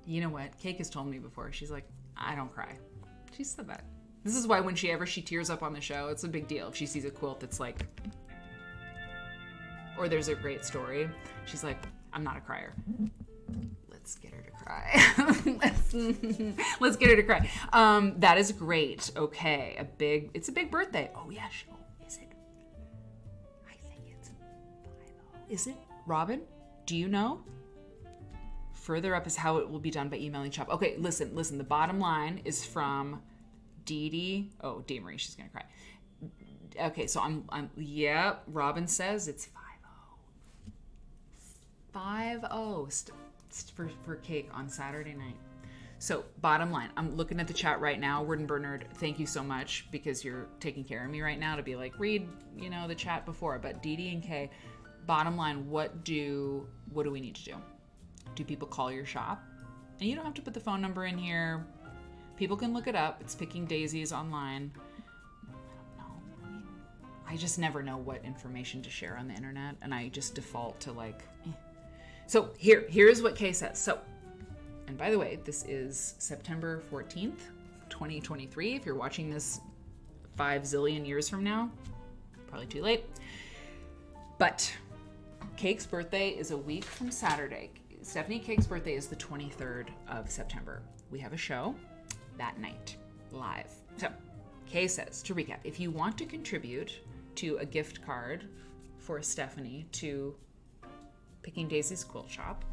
You know what? Cake has told me before. She's like, I don't cry. She said that. This is why when she tears up on the show, it's a big deal. If she sees a quilt that's like, or there's a great story, she's like, I'm not a crier. Let's get her to cry. Let's get her to cry. That is great. Okay, it's a big birthday. Oh yeah, is it? I think it's 5-0. Is it? Robin, do you know? Further up is how it will be done by emailing shop. Okay, listen. The bottom line is from Dee Dee. Oh, Dee Marie, she's gonna cry. Okay, so yeah, Robin says it's 5-0 for cake on Saturday night. So bottom line, I'm looking at the chat right now. Word and Bernard, thank you so much because you're taking care of me right now to be like, read, the chat before. But Dee Dee and Kay, bottom line, what do we need to do? Do people call your shop? And you don't have to put the phone number in here. People can look it up. It's Picking Daisies online. I don't know. I just never know what information to share on the internet, and I just default to like, So here's what Kay says. So, and by the way, this is September 14th, 2023. If you're watching this 5 zillion years from now, probably too late. But Cake's birthday is a week from Saturday. Stephanie Cake's birthday is the 23rd of September. We have a show that night, live. So Kay says, to recap, if you want to contribute to a gift card for Stephanie to Picking Daisy's Quilt Shop,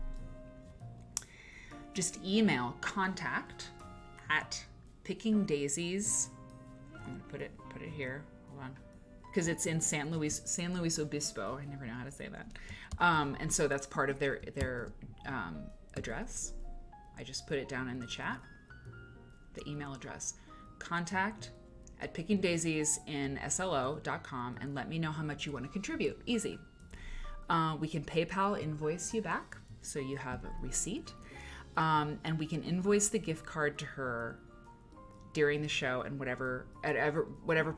just email contact@pickingdaisies. I'm gonna put it here. Hold on, because it's in San Luis Obispo. I never know how to say that. And so that's part of their address. I just put it down in the chat. the email address, contact@pickingdaisiesinslo.com, and let me know how much you want to contribute. Easy. We can PayPal invoice you back, so you have a receipt. And we can invoice the gift card to her during the show and whatever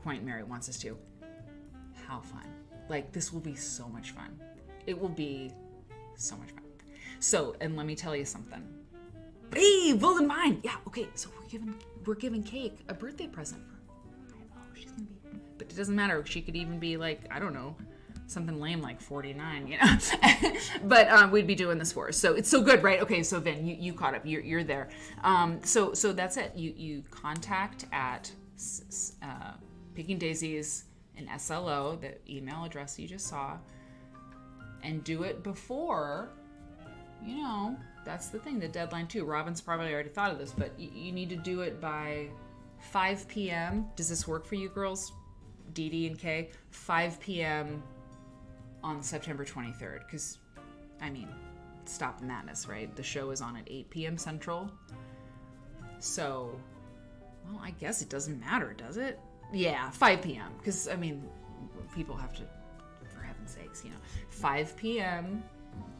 point Mary wants us to. How fun. Like, this will be so much fun. It will be so much fun. So, and let me tell you something. Hey, Golden Mine! Yeah, okay, so we're giving Cake a birthday present for her. She's gonna be, but it doesn't matter. She could even be like, I don't know, something lame like 49, you know. But we'd be doing this for her. So it's so good, right? Okay, so Vin, you caught up. You're there. So that's it. You contact at Picking Daisies in SLO, the email address you just saw, and do it before, you know, that's the thing, the deadline too. Robin's probably already thought of this, but you need to do it by 5 p.m. Does this work for you girls? Dee Dee and Kay? 5 p.m. on September 23rd, because, I mean, stop the madness, right? The show is on at 8 p.m. Central. So, well, I guess it doesn't matter, does it? Yeah, 5 p.m. Because, I mean, people have to, for heaven's sakes, you know. 5 p.m.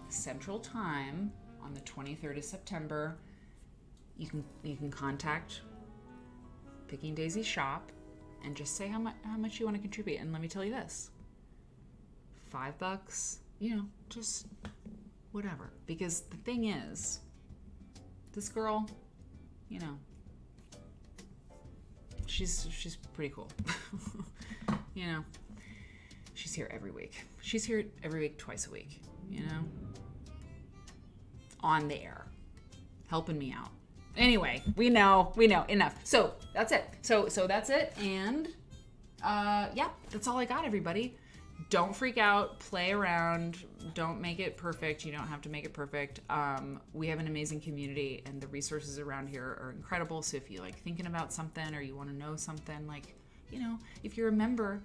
Central Time on the 23rd of September. You can contact Picking Daisy shop and just say how much you want to contribute. And let me tell you this. $5, you know, just whatever. Because the thing is, this girl, you know, she's pretty cool. You know, she's here every week. She's here every week, twice a week, you know, on the air, helping me out. Anyway, we know, enough. So that's it. So that's it. And yeah, that's all I got, everybody. Don't freak out, play around, don't make it perfect. You don't have to make it perfect. We have an amazing community, and the resources around here are incredible. So if you like thinking about something, or you want to know something, like, you know, if you're a member,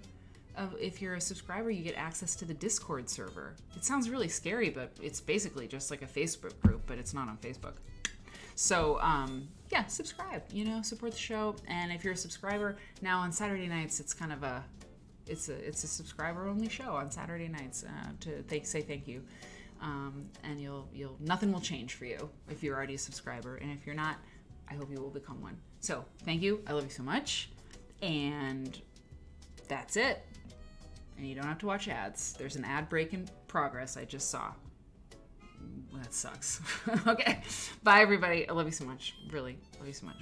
if you're a subscriber, you get access to the Discord server. It sounds really scary, but it's basically just like a Facebook group, but it's not on Facebook. So yeah, subscribe, you know, support the show. And if you're a subscriber, now on Saturday nights, it's kind of it's a subscriber only show on Saturday nights to say thank you. And you'll nothing will change for you if you're already a subscriber. And if you're not, I hope you will become one. So thank you. I love you so much. And that's it. And you don't have to watch ads. There's an ad break in progress I just saw. That sucks. Okay. Bye, everybody. I love you so much. Really love you so much.